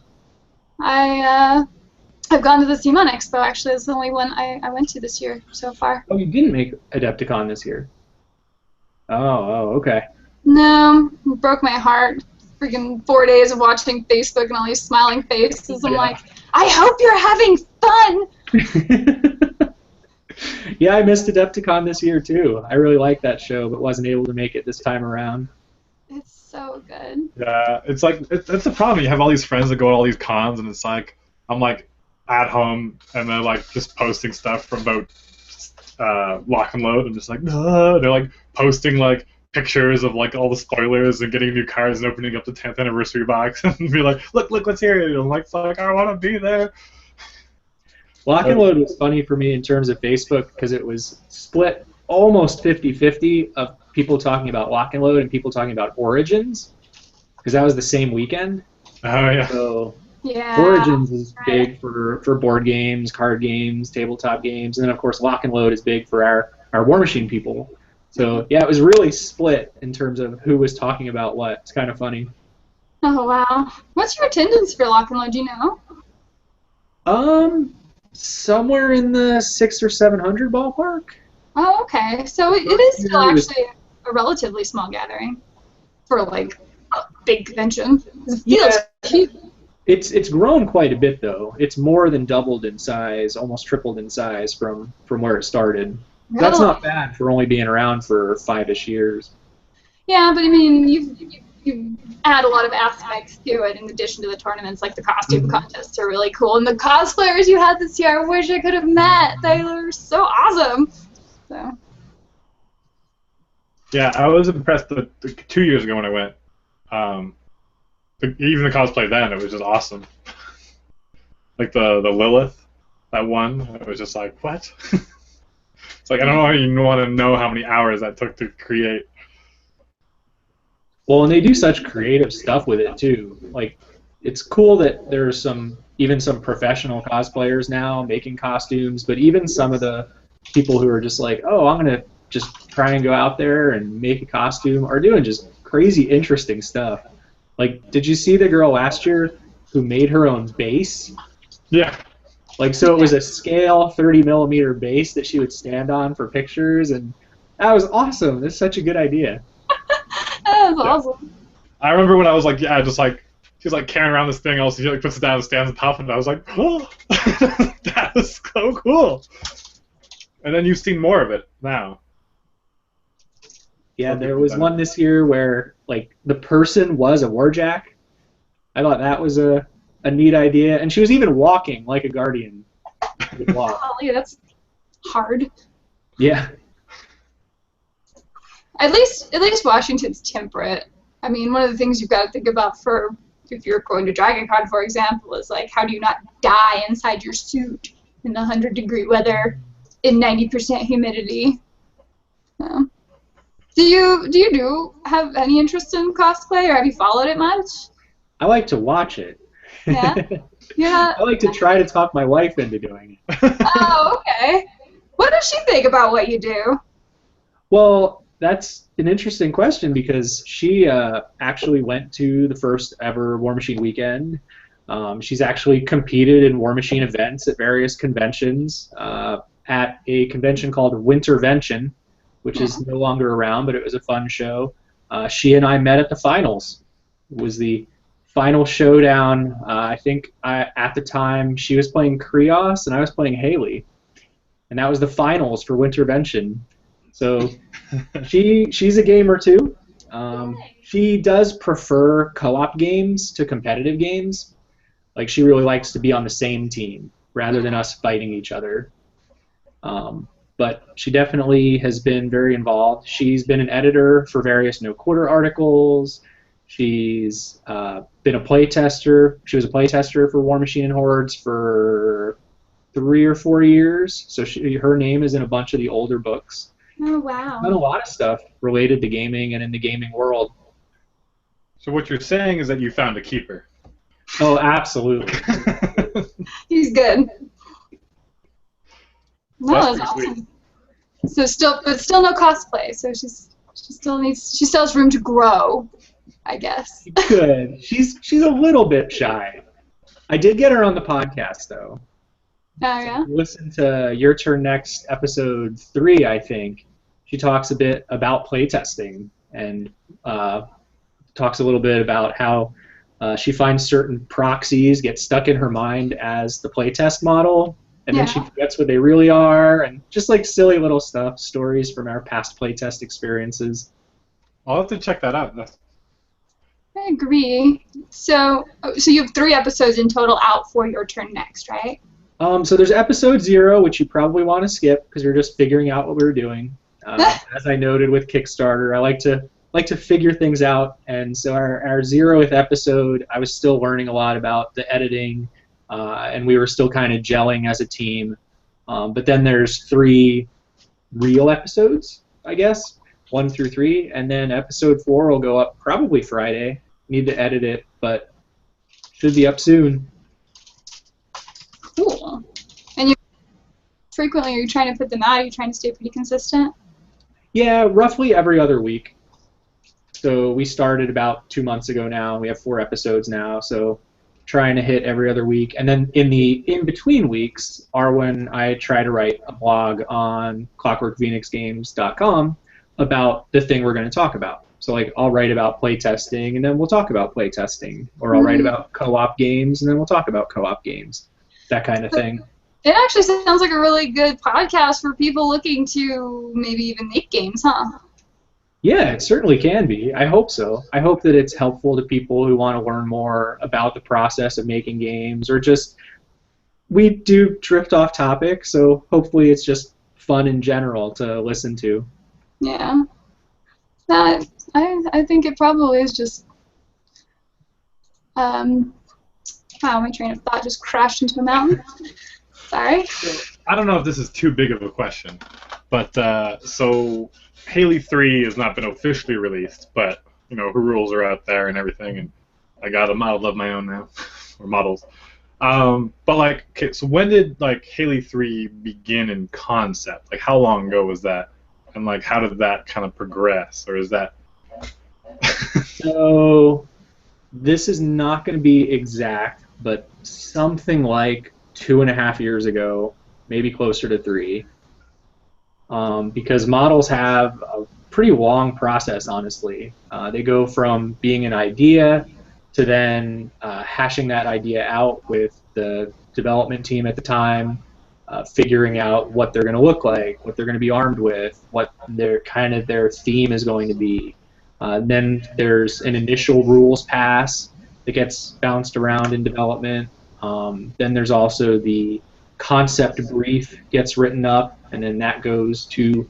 S2: I I've gone to the CMON expo, actually. It's the only one I went to this year so far.
S3: Oh, you didn't make Adepticon this year? Oh, okay.
S2: No, it broke my heart. Freaking 4 days of watching Facebook and all these smiling faces. I'm like, I hope you're having fun!
S3: Yeah, I missed Adepticon this year, too. I really liked that show, but wasn't able to make it this time around.
S2: It's so good.
S1: Yeah, it's like, it's the problem. You have all these friends that go to all these cons, and it's like, I'm like, at home, and they're like just posting stuff from about Lock and Load, and just like, they're like posting like pictures of like all the spoilers and getting new cards and opening up the 10th anniversary box and be like, look what's here. And I'm like, fuck, I want to be there.
S3: Lock and Load was funny for me in terms of Facebook because it was split almost 50-50 of people talking about Lock and Load and people talking about Origins, because that was the same weekend.
S1: Oh yeah.
S3: So
S2: yeah,
S3: Origins is big for board games, card games, tabletop games, and then of course Lock and Load is big for our Warmachine people. So yeah, it was really split in terms of who was talking about what. It's kind of funny.
S2: Oh wow. What's your attendance for Lock and Load, do you know?
S3: Somewhere in the 600 or 700 ballpark.
S2: Oh, okay. So it is still actually a relatively small gathering for like a big convention. It feels cute.
S3: It's grown quite a bit though. It's more than doubled in size, almost tripled in size from where it started.
S2: Really?
S3: That's not bad for only being around for 5-ish years.
S2: Yeah, but I mean, you add a lot of aspects to it in addition to the tournaments, like the costume contests are really cool. And the cosplayers you had this year, I wish I could have met. They were so awesome. So.
S1: Yeah, I was impressed 2 years ago when I went. Even the cosplay then, it was just awesome. Like the Lilith, that one, it was just like, what? It's like, I don't even want to know how many hours that took to create.
S3: Well, and they do such creative stuff with it too. Like, it's cool that there's even some professional cosplayers now making costumes, but even some of the people who are just like, oh, I'm gonna just try and go out there and make a costume are doing just crazy interesting stuff. Like, did you see the girl last year who made her own base?
S1: Yeah.
S3: Like, so it was a scale 30mm base that she would stand on for pictures, and that was awesome. That's such a good idea.
S2: That was awesome.
S1: I remember when I was like, just like, she's like carrying around this thing, also she like puts it down and stands on top of it, I was like, oh, that was so cool. And then you've seen more of it now.
S3: Yeah, there was one this year where like the person was a warjack. I thought that was a neat idea, and she was even walking like a guardian would walk.
S2: Oh, yeah, that's hard.
S3: Yeah.
S2: At least Washington's temperate. I mean, one of the things you've got to think about for if you're going to DragonCon, for example, is like how do you not die inside your suit in the 100-degree weather in 90% humidity? So. Do you have any interest in cosplay, or have you followed it much?
S3: I like to watch it.
S2: Yeah. Yeah.
S3: I like to try to talk my wife into doing it.
S2: Oh, okay. What does she think about what you do?
S3: Well, that's an interesting question because she actually went to the first ever Warmachine weekend. She's actually competed in Warmachine events at various conventions. At a convention called Wintervention, which is no longer around, but it was a fun show. She and I met at the finals. It was the final showdown. I think at the time she was playing Krios and I was playing Haley, and that was the finals for Wintervention. So she's a gamer too. She does prefer co-op games to competitive games. Like, she really likes to be on the same team rather than us fighting each other. But she definitely has been very involved. She's been an editor for various No Quarter articles. She's been a playtester. She was a playtester for Warmachine and Hordes for 3 or 4 years. So her name is in a bunch of the older books.
S2: Oh, wow.
S3: Done a lot of stuff related to gaming and in the gaming world.
S1: So what you're saying is that you found a keeper.
S3: Oh, absolutely.
S2: He's good. No,
S1: That's
S2: that's
S1: pretty
S2: awesome. So still no cosplay. So she still has room to grow, I guess.
S3: Good. She's a little bit shy. I did get her on the podcast though.
S2: Oh, yeah?
S3: Listen to Your Turn Next episode 3, I think. She talks a bit about playtesting and talks a little bit about how she finds certain proxies get stuck in her mind as the playtest model, and then she forgets what they really are, and just like silly little stuff, stories from our past playtest experiences.
S1: I'll have to check that out.
S2: I agree. So you have 3 episodes in total out for Your Turn Next, right?
S3: So there's episode 0, which you probably want to skip because you're just figuring out what we were doing. As I noted with Kickstarter, I like to figure things out, and so our 0th episode, I was still learning a lot about the editing, and we were still kind of gelling as a team. But then there's 3 real episodes, I guess, 1 through 3, and then episode 4 will go up probably Friday. Need to edit it, but should be up soon.
S2: Cool. And frequently, are you trying to put them out? Are you trying to stay pretty consistent?
S3: Yeah, roughly every other week. So we started about 2 months ago now. We have 4 episodes now, so trying to hit every other week. And then in the in-between weeks are when I try to write a blog on clockworkphoenixgames.com about the thing we're going to talk about. So like I'll write about playtesting, and then we'll talk about playtesting. Or I'll write about co-op games, and then we'll talk about co-op games. That kind of thing.
S2: It actually sounds like a really good podcast for people looking to maybe even make games, huh?
S3: Yeah, it certainly can be. I hope so. I hope that it's helpful to people who want to learn more about the process of making games, or just, we do drift off topic, so hopefully it's just fun in general to listen to.
S2: Yeah. I think it probably is just, wow, my train of thought just crashed into a mountain. Sorry.
S1: I don't know if this is too big of a question, but so Haley 3 has not been officially released, but you know her rules are out there and everything, and I got a model of my own now, or models. But like, okay, so when did like Haley 3 begin in concept? Like, how long ago was that? And like, how did that kind of progress, or is that?
S3: So this is not going to be exact, but something like 2.5 years ago, maybe closer to 3. Because models have a pretty long process, honestly. They go from being an idea to then hashing that idea out with the development team at the time, figuring out what they're going to look like, what they're going to be armed with, what their theme is going to be. Then there's an initial rules pass that gets bounced around in development. Then there's also the concept brief gets written up, and then that goes through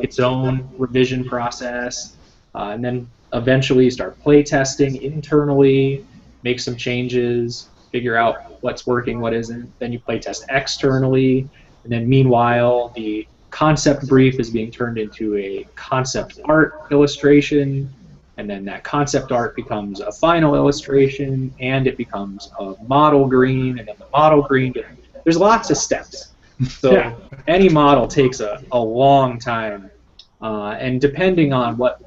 S3: its own revision process, and then eventually start playtesting internally, make some changes, figure out what's working, what isn't. Then you playtest externally, and then meanwhile the concept brief is being turned into a concept art illustration, and then that concept art becomes a final illustration, and it becomes a model green, and then the model green there's lots of steps. So any model takes a long time, and depending on what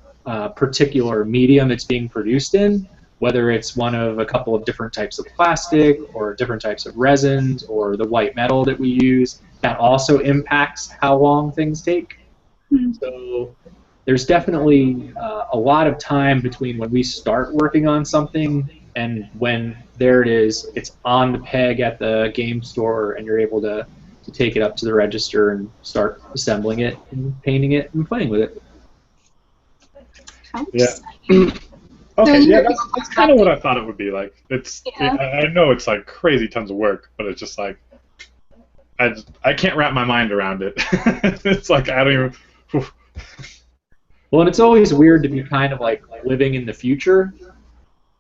S3: particular medium it's being produced in, whether it's one of a couple of different types of plastic or different types of resins or the white metal that we use, that also impacts how long things take. So there's definitely a lot of time between when we start working on something and when there it is, it's on the peg at the game store, and you're able to take it up to the register and start assembling it and painting it and playing with it.
S1: Yeah. Okay, yeah, that's kind of what I thought it would be like. I know it's like crazy tons of work, but it's just like I can't wrap my mind around it. It's like I don't even.
S3: Well, and it's always weird to be kind of like living in the future.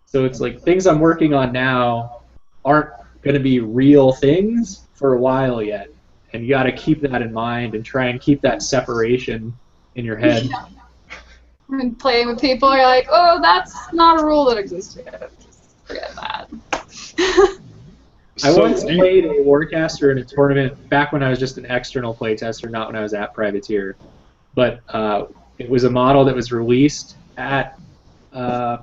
S3: So it's like things I'm working on now aren't going to be real things for a while yet, and you got to keep that in mind and try and keep that separation in your head.
S2: Yeah. When playing with people, you're like, oh, that's not a rule that exists yet. Forget that.
S3: I once played a Warcaster in a tournament back when I was just an external playtester, not when I was at Privateer. But it was a model that was released at, and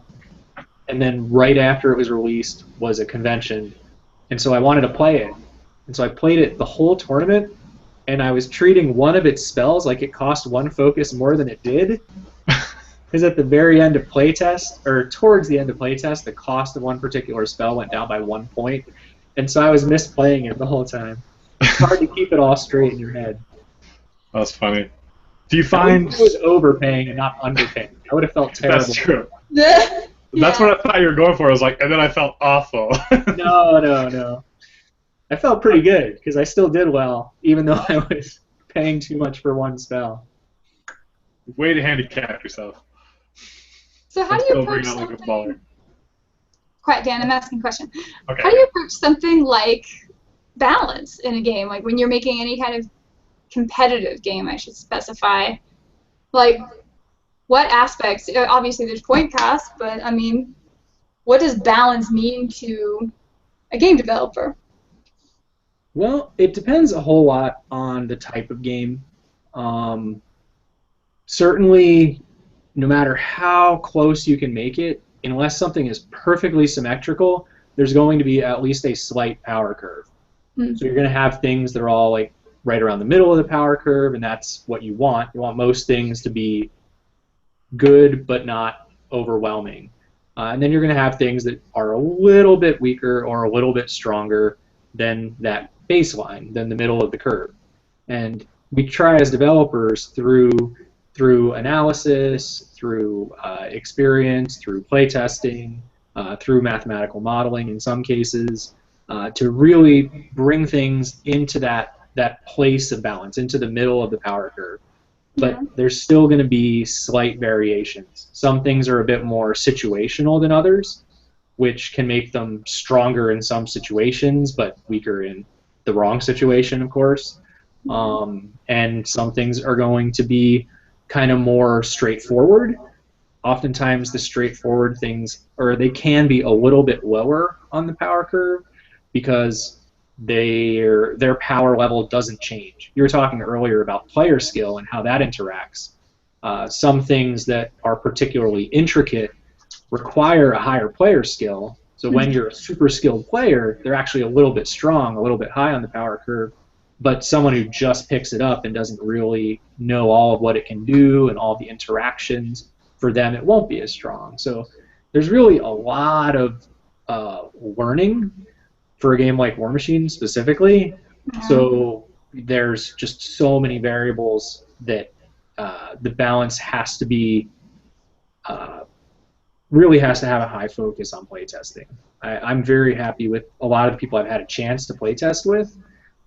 S3: then right after it was released was a convention. And so I wanted to play it, And so I played it the whole tournament, and I was treating one of its spells like it cost 1 focus more than it did. Because at the very end of playtest, or towards the end of playtest, the cost of one particular spell went down by 1 point. And so I was misplaying it the whole time. It's hard to keep it all straight in your head.
S1: That's funny. Do you find...
S3: I was overpaying and not underpaying. I would have felt terrible.
S1: That's true. That's what I thought you were going for. I was like, and then I felt awful.
S3: No. I felt pretty good, because I still did well, even though I was paying too much for one spell.
S1: Way to handicap yourself.
S2: So how do you approach something... Quiet, Dan, I'm asking a question.
S1: Okay.
S2: How do you approach something like balance in a game? Like when you're making any kind of competitive game, I should specify. Like, what aspects... Obviously, there's point cost, but, I mean, what does balance mean to a game developer?
S3: Well, it depends a whole lot on the type of game. Certainly, no matter how close you can make it, unless something is perfectly symmetrical, there's going to be at least a slight power curve. So you're going to have things that are all like right around the middle of the power curve, and that's what you want. You want most things to be good but not overwhelming. And then you're going to have things that are a little bit weaker or a little bit stronger than that baseline, than the middle of the curve. And we try as developers through analysis, through experience, through playtesting, through mathematical modeling in some cases, to really bring things into that place of balance, into the middle of the power curve. But there's still going to be slight variations. Some things are a bit more situational than others, which can make them stronger in some situations, but weaker in the wrong situation, of course. And some things are going to be kind of more straightforward. Oftentimes the straightforward things, or they can be a little bit lower on the power curve because their power level doesn't change. You were talking earlier about player skill and how that interacts. Some things that are particularly intricate require a higher player skill. So when you're a super skilled player, they're actually a little bit strong, a little bit high on the power curve. But someone who just picks it up and doesn't really know all of what it can do and all the interactions, for them it won't be as strong. So there's really a lot of learning for a game like Warmachine specifically. So there's just so many variables that the balance has to be really has to have a high focus on playtesting. I'm very happy with a lot of the people I've had a chance to playtest with.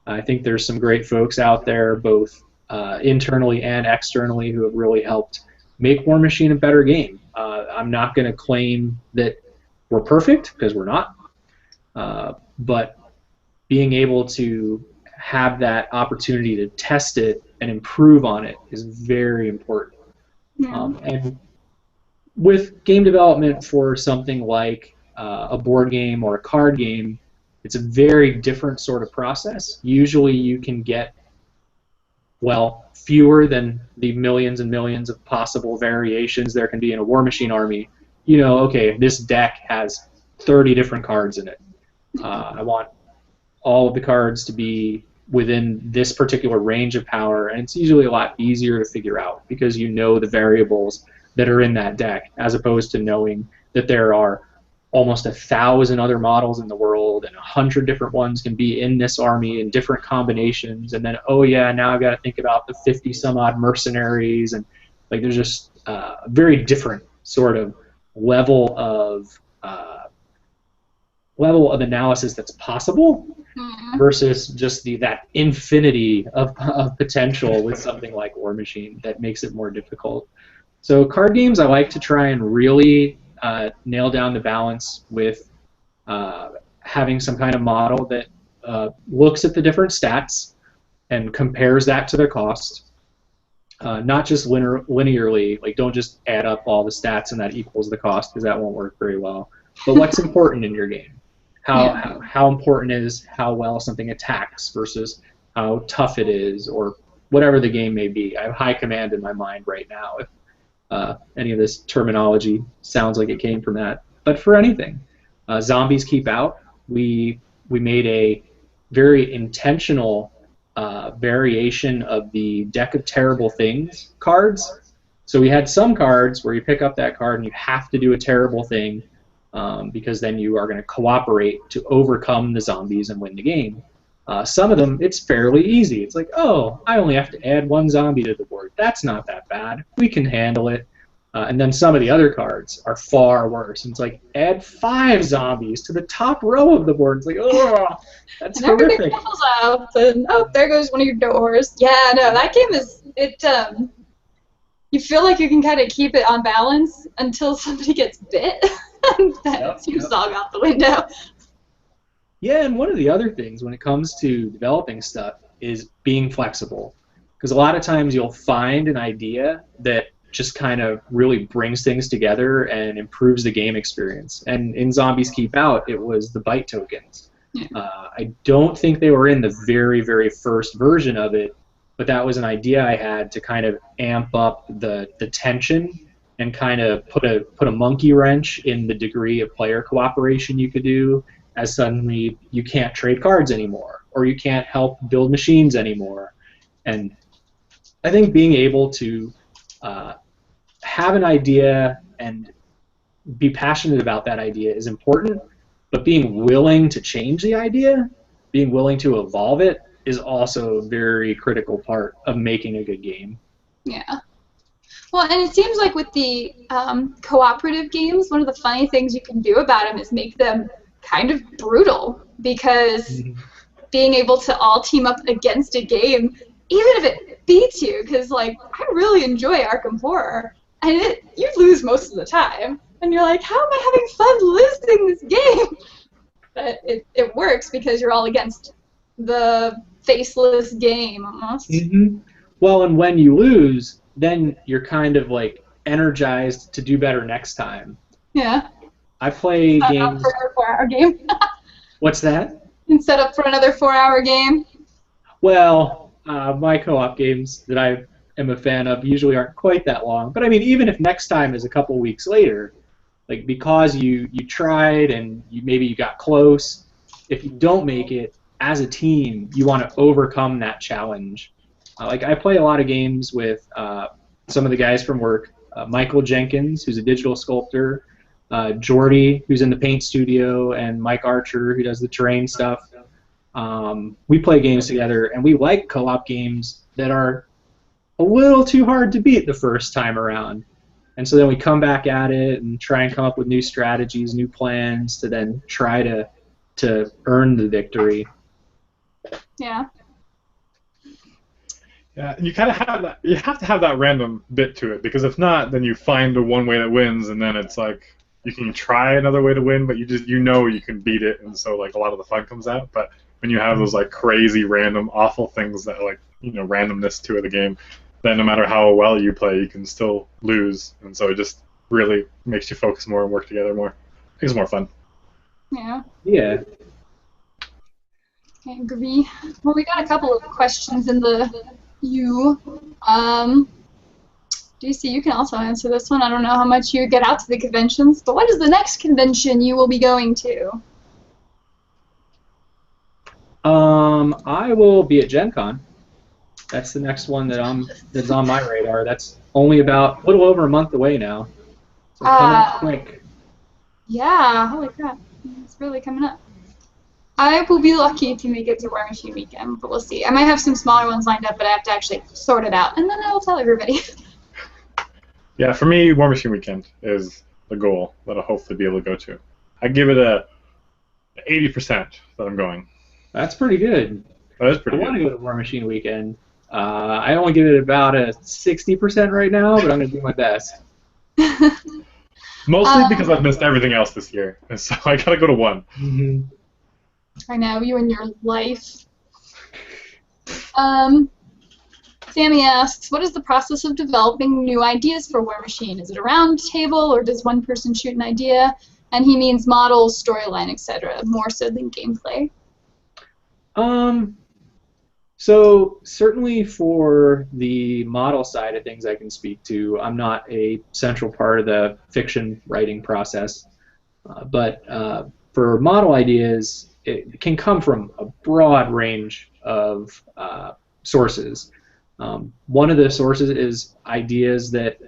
S3: I think there's some great folks out there, both internally and externally, who have really helped make Warmachine a better game. I'm not going to claim that we're perfect, because we're not, but being able to have that opportunity to test it and improve on it is very important. And with game development for something like a board game or a card game, it's a very different sort of process. Usually you can get, well, fewer than the millions and millions of possible variations there can be in a Warmachine army. You know, okay, this deck has 30 different cards in it. I want all of the cards to be within this particular range of power, and it's usually a lot easier to figure out because you know the variables that are in that deck, as opposed to knowing that there are almost 1,000 other models in the world, and 100 different ones can be in this army in different combinations, and then, oh yeah, now I've got to think about the 50 some odd mercenaries, and like there's just a very different sort of level of analysis that's possible versus just that infinity of potential with something like Warmachine that makes it more difficult. So card games, I like to try and really nail down the balance with having some kind of model that looks at the different stats and compares that to their cost. Not just linearly, like don't just add up all the stats and that equals the cost, because that won't work very well. But what's important in your game? How important is how well something attacks versus how tough it is, or whatever the game may be. I have high command in my mind right now if any of this terminology sounds like it came from that. But for anything, zombies keep out. We made very intentional variation of the Deck of Terrible Things cards. So we had some cards where you pick up that card and you have to do a terrible thing because then you are going to cooperate to overcome the zombies and win the game. Some of them, it's fairly easy. It's like, oh, I only have to add 1 zombie to the board. That's not that bad. We can handle it. And then some of the other cards are far worse. And it's like, add 5 zombies to the top row of the board. It's like, oh, that's
S2: and horrific.
S3: Everything
S2: falls out, and oh, there goes one of your doors. Yeah, no, that game is, you feel like you can kind of keep it on balance until somebody gets bit, and then you zog out the window.
S3: Yeah, and one of the other things when it comes to developing stuff is being flexible. Because a lot of times you'll find an idea that just kind of really brings things together and improves the game experience. And in Zombies Keep Out, it was the bite tokens. Yeah. I don't think they were in the very, very first version of it, but that was an idea I had to kind of amp up the tension and kind of put a monkey wrench in the degree of player cooperation you could do, as suddenly you can't trade cards anymore, or you can't help build machines anymore. And I think being able to have an idea and be passionate about that idea is important, but being willing to change the idea, being willing to evolve it, is also a very critical part of making a good game.
S2: Yeah. Well, and it seems like with the cooperative games, one of the funny things you can do about them is make them kind of brutal, because being able to all team up against a game, even if it beats you, because like I really enjoy Arkham Horror, and you lose most of the time, and you're like, how am I having fun losing this game? But it works because you're all against the faceless game almost.
S3: Well, and when you lose, then you're kind of like energized to do better next time.
S2: Yeah.
S3: I play games.
S2: For a 4-hour game.
S3: What's that?
S2: And set up for another 4-hour game.
S3: Well, my co-op games that I am a fan of usually aren't quite that long. But I mean, even if next time is a couple weeks later, like because you tried and maybe you got close, if you don't make it as a team, you want to overcome that challenge. Like I play a lot of games with some of the guys from work, Michael Jenkins, who's a digital sculptor, Jordy, who's in the paint studio, and Mike Archer, who does the terrain stuff. We play games together, and we like co-op games that are a little too hard to beat the first time around. And so then we come back at it and try and come up with new strategies, new plans to then try to earn the victory.
S2: Yeah.
S1: Yeah, and you kind of have that. You have to have that random bit to it, because if not, then you find the one way that wins, and then it's like you can try another way to win, but you know you can beat it, and so like a lot of the fun comes out. But when you have those like crazy, random, awful things that like randomness to the game, then no matter how well you play, you can still lose, and so it just really makes you focus more and work together more. Makes it more fun.
S2: Yeah.
S3: Yeah.
S2: I agree. Well, we got a couple of questions in the DC, you can also answer this one. I don't know how much you get out to the conventions, but what is the next convention you will be going to?
S3: I will be at Gen Con. That's the next one that's on my radar. That's only about a little over a month away now. So coming up quick.
S2: Yeah, holy crap. It's really coming up. I will be lucky to make it to Warmachine weekend, but we'll see. I might have some smaller ones lined up, but I have to actually sort it out, and then I will tell everybody.
S1: Yeah, for me, Warmachine weekend is the goal that I'll hopefully be able to go to. I give it a 80% that I'm going.
S3: That's pretty good.
S1: That is pretty good.
S3: I want to go to Warmachine weekend. I only give it about a 60% right now, but I'm going to do my best.
S1: Mostly because I've missed everything else this year, and so I got to go to one.
S3: Mm-hmm.
S2: I know, you and your life. Sammy asks, what is the process of developing new ideas for Warmachine? Is it a round table, or does one person shoot an idea? And he means models, storyline, etc., more so than gameplay.
S3: So certainly for the model side of things I can speak to. I'm not a central part of the fiction writing process. But for model ideas, it can come from a broad range of sources. One of the sources is ideas that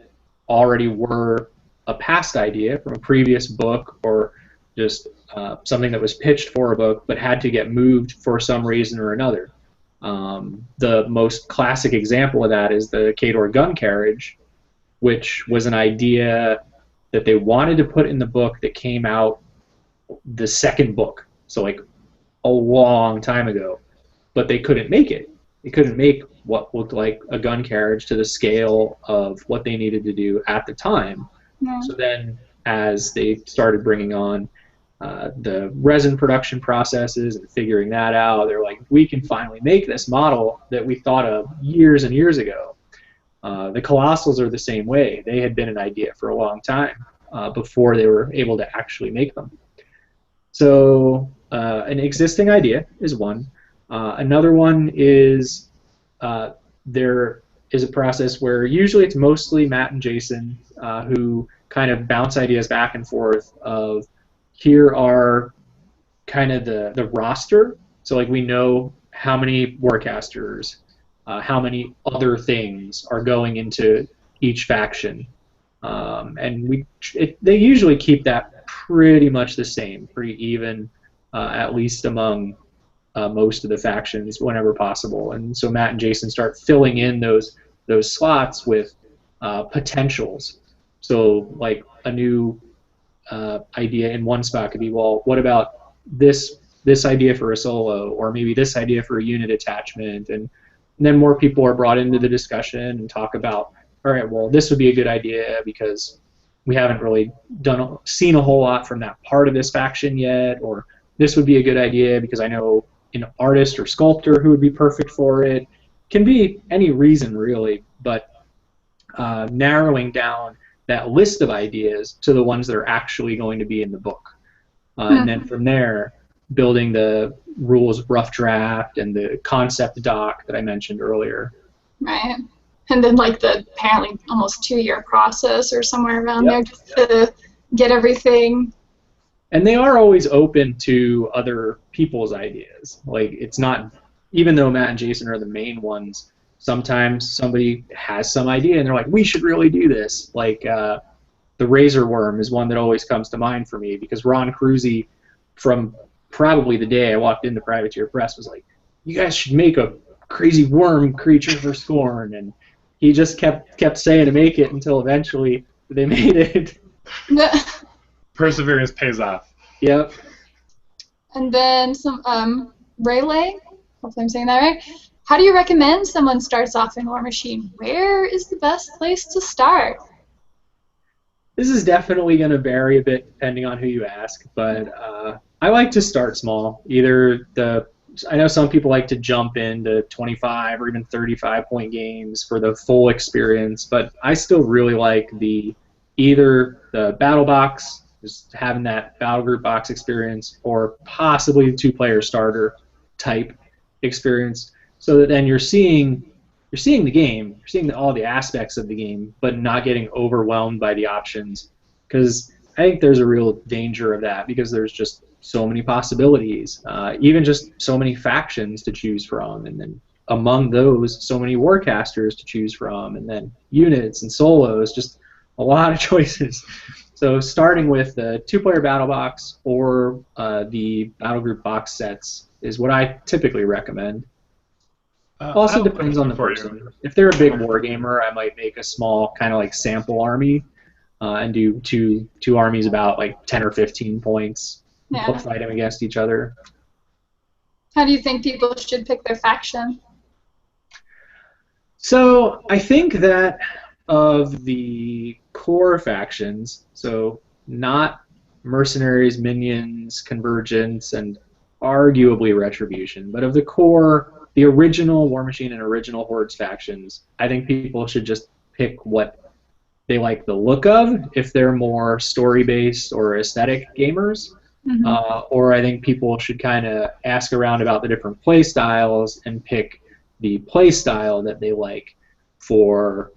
S3: already were a past idea from a previous book, or just something that was pitched for a book but had to get moved for some reason or another. The most classic example of that is the Khador gun carriage, which was an idea that they wanted to put in the book that came out the second book, so like a long time ago, but they couldn't make it. They couldn't make what looked like a gun carriage to the scale of what they needed to do at the time. Yeah. So then, as they started bringing on the resin production processes and figuring that out, they're like, we can finally make this model that we thought of years and years ago. The Colossals are the same way. They had been an idea for a long time before they were able to actually make them. So an existing idea is one. Another one is there is a process where usually it's mostly Matt and Jason who kind of bounce ideas back and forth of, here are kind of the roster. So like we know how many Warcasters, how many other things are going into each faction. And they usually keep that pretty much the same, pretty even, at least among most of the factions whenever possible. And so Matt and Jason start filling in those slots with potentials. So like a new idea in one spot could be, well, what about this idea for a solo, or maybe this idea for a unit attachment, and then more people are brought into the discussion and talk about, all right, well, this would be a good idea because we haven't really seen a whole lot from that part of this faction yet, or this would be a good idea because I know an artist or sculptor who would be perfect for it. Can be any reason really, but narrowing down that list of ideas to the ones that are actually going to be in the book. And then from there, building the rules rough draft and the concept doc that I mentioned earlier. Right.
S2: And then like the apparently almost 2-year process or somewhere around there just to get everything.
S3: And they are always open to other people's ideas. Like, it's not, even though Matt and Jason are the main ones, sometimes somebody has some idea and they're like, we should really do this. Like the Razor Worm is one that always comes to mind for me, because Ron Cruzy, from probably the day I walked into Privateer Press, was like, you guys should make a crazy worm creature for Scorn. And he just kept saying to make it until eventually they made it.
S1: Perseverance pays off.
S3: Yep.
S2: And then some Rayleigh, hopefully I'm saying that right. How do you recommend someone starts off in Warmachine? Where is the best place to start?
S3: This is definitely going to vary a bit depending on who you ask, but I like to start small. I know some people like to jump into 25 or even 35-point games for the full experience, but I still really like either the battle box, just having that battle group box experience, or possibly the 2-player starter type experience, so that then you're seeing the game, you're seeing all the aspects of the game, but not getting overwhelmed by the options. Because I think there's a real danger of that, because there's just so many possibilities, even just so many factions to choose from, and then among those, so many Warcasters to choose from, and then units and solos, just a lot of choices. So starting with the 2-player battle box or the battle group box sets is what I typically recommend. Also depends on the person. If they're a big wargamer, I might make a small kind of like sample army and do two armies about like 10 or 15 points. Yeah. Fight them against each other.
S2: How do you think people should pick their faction?
S3: So I think that of the core factions, so not mercenaries, minions, convergence, and arguably retribution, but of the core, the original Warmachine and original Hordes factions, I think people should just pick what they like the look of, if they're more story-based or aesthetic gamers. Or I think people should kind of ask around about the different play styles and pick the play style that they like for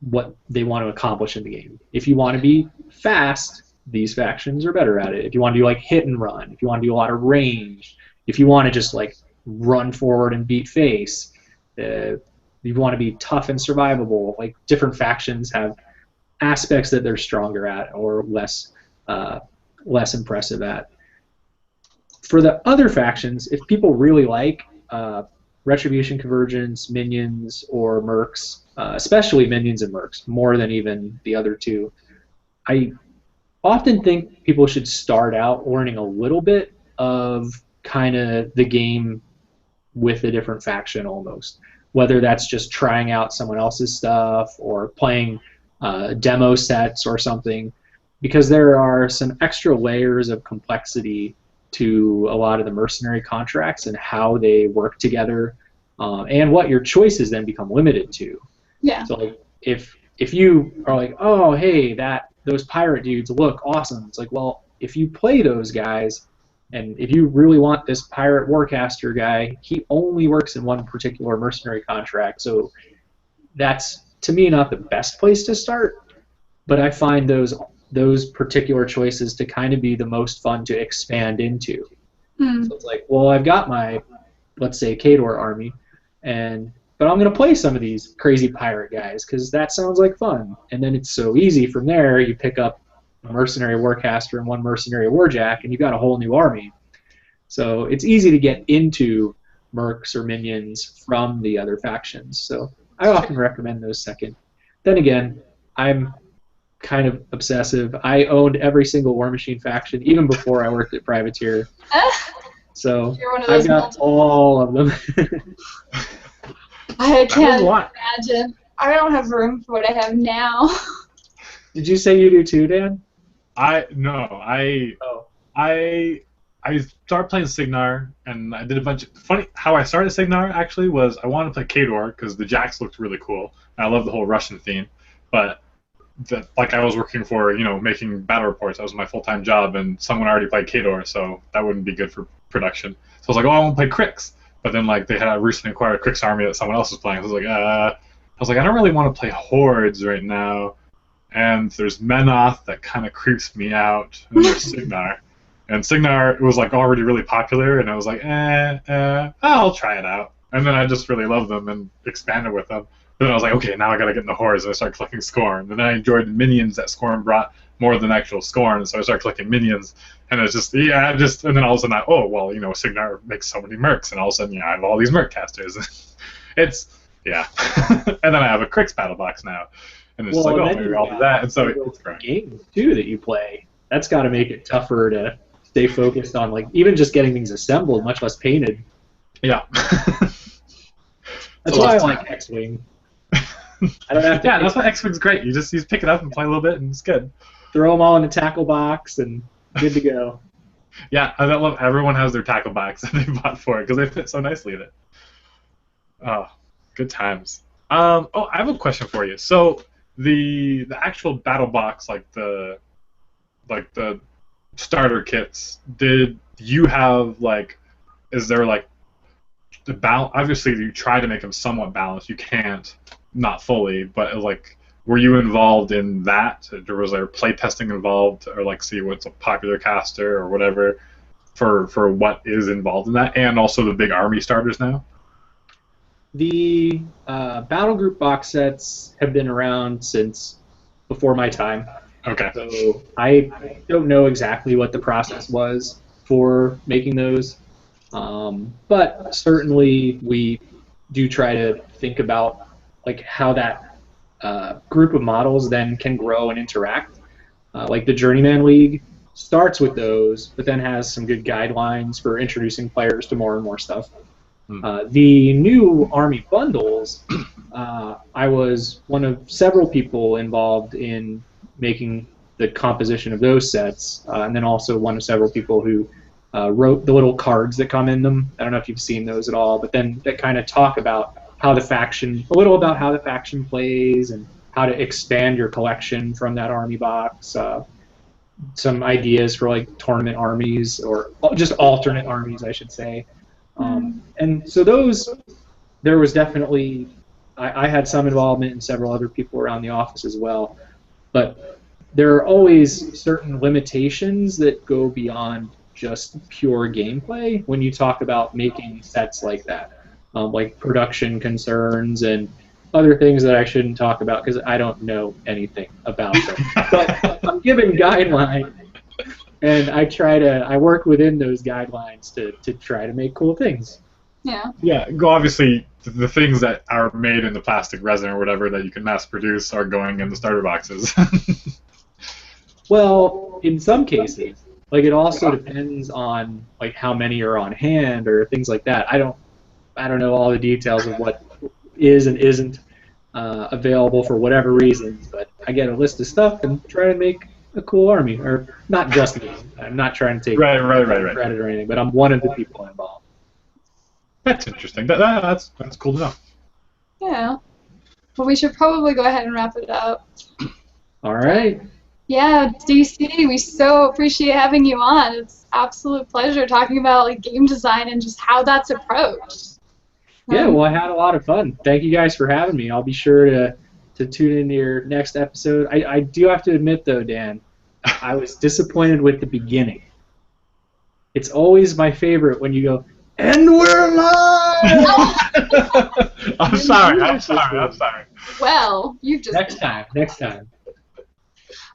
S3: what they want to accomplish in the game. If you want to be fast, these factions are better at it. If you want to do like hit and run, if you want to do a lot of range, if you want to just like run forward and beat face, you want to be tough and survivable. Like different factions have aspects that they're stronger at or less impressive at. For the other factions, if people really like Retribution, Convergence, Minions, or Mercs, especially Minions and Mercs, more than even the other two, I often think people should start out learning a little bit of kind of the game with a different faction almost. Whether that's just trying out someone else's stuff or playing demo sets or something, because there are some extra layers of complexity to a lot of the mercenary contracts and how they work together, and what your choices then become limited to.
S2: Yeah.
S3: So like, if you are like, oh hey, those pirate dudes look awesome, it's like, well, if you play those guys, and if you really want this pirate warcaster guy, he only works in one particular mercenary contract, so that's to me not the best place to start. But I find those particular choices to kind of be the most fun to expand into. So it's like, well, I've got my, let's say, Khador army, but I'm going to play some of these crazy pirate guys because that sounds like fun. And then it's so easy from there. You pick up a mercenary warcaster and one mercenary warjack, and you got a whole new army. So it's easy to get into mercs or minions from the other factions. So I often recommend those second. Then again, I'm kind of obsessive. I owned every single Warmachine faction even before I worked at Privateer. So I've got all of them.
S2: I can't imagine. I don't have room for what I have now.
S3: Did you say you do too, Dan?
S1: I started playing Signar, and I did a bunch of funny. How I started Signar actually was I wanted to play Khador because the Jacks looked really cool, and I love the whole Russian theme. But like I was working for, making battle reports. That was my full-time job, and someone already played Khador, so that wouldn't be good for production. So I was like, oh, I want to play Crix. But then like they had a recently acquired Crix army that someone else was playing. So I was like, I don't really want to play Hordes right now. And there's Menoth that kind of creeps me out, and there's Signar. And Signar, it was like already really popular, and I was like, I'll try it out. And then I just really loved them and expanded with them. But then I was like, okay, now I gotta get in the Hordes, and I started collecting Scorn. And then I enjoyed the minions that Scorn brought more than actual Scorn, so I started collecting minions. And it's just, and then all of a sudden, Signar makes so many mercs, and all of a sudden, I have all these merc casters. And then I have a Crix battle box now. And it's maybe I'll do that. And so it's great.
S3: Games, too, that you play. That's got to make it tougher to stay focused on, like, even just getting things assembled, much less painted.
S1: Yeah.
S3: That's why I like X-Wing. I don't have to.
S1: Yeah, that's why X-Wing's great. You just pick it up and play a little bit, and it's good.
S3: Throw them all in the tackle box, and good to go.
S1: Yeah, I love everyone has their tackle box that they bought for it because they fit so nicely in it. Oh, good times. I have a question for you. So the actual battle box, like the starter kits, did you have is there the balance? Obviously, you try to make them somewhat balanced. You can't, not fully, but were you involved in that? Or was there play testing involved, or see what's a popular caster or whatever for what is involved in that, and also the big army starters now?
S3: The battle group box sets have been around since before my time.
S1: Okay.
S3: So I don't know exactly what the process was for making those, but certainly we do try to think about how that group of models then can grow and interact. The Journeyman League starts with those, but then has some good guidelines for introducing players to more and more stuff. The new Army bundles, I was one of several people involved in making the composition of those sets, and then also one of several people who wrote the little cards that come in them. I don't know if you've seen those at all, but then that kind of talk about how the faction, a little about how the faction plays and how to expand your collection from that army box. Some ideas for tournament armies, or just alternate armies, I should say. And so those, there was definitely, I had some involvement and several other people around the office as well. But there are always certain limitations that go beyond just pure gameplay when you talk about making sets like that, like production concerns and other things that I shouldn't talk about because I don't know anything about them. But I'm given guidelines, and I work within those guidelines to try to make cool things.
S2: Yeah.
S1: Yeah, obviously the things that are made in the plastic resin or whatever that you can mass produce are going in the starter boxes.
S3: Well, in some cases, like it also depends on like how many are on hand or things like that. I don't know all the details of what is and isn't available for whatever reasons, but I get a list of stuff and try to make a cool army, or not just me. I'm not trying to take
S1: right.
S3: credit or anything, but I'm one of the people involved.
S1: That's interesting. That's cool to know.
S2: Yeah. Well, we should probably go ahead and wrap it up.
S3: All right.
S2: Yeah, DC, we so appreciate having you on. It's an absolute pleasure talking about like game design and just how that's approached.
S3: Yeah, well, I had a lot of fun. Thank you guys for having me. I'll be sure to tune in to your next episode. I do have to admit, though, Dan, I was disappointed with the beginning. It's always my favorite when you go, and we're live!
S1: I'm sorry.
S2: Well, you've just...
S3: Next time.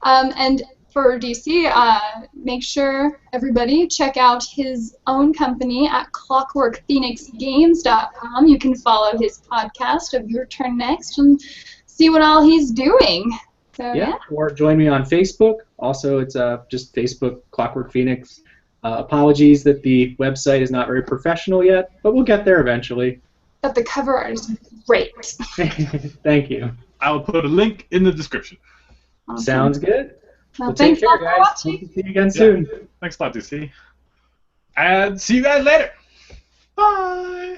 S2: And for DC, make sure everybody check out his own company at clockworkphoenixgames.com. You can follow his podcast of Your Turn Next and see what all he's doing. So, yeah.
S3: Or join me on Facebook. Also, it's just Facebook Clockwork Phoenix. Apologies that the website is not very professional yet, but we'll get there eventually.
S2: But the cover art is great.
S3: Thank you.
S1: I'll put a link in the description.
S2: Awesome.
S3: Sounds good.
S2: Well,
S3: take
S2: thanks
S3: care,
S2: for
S3: guys.
S2: watching.
S3: Hope to see you again soon.
S1: Thanks a lot, DC. And see you guys later. Bye.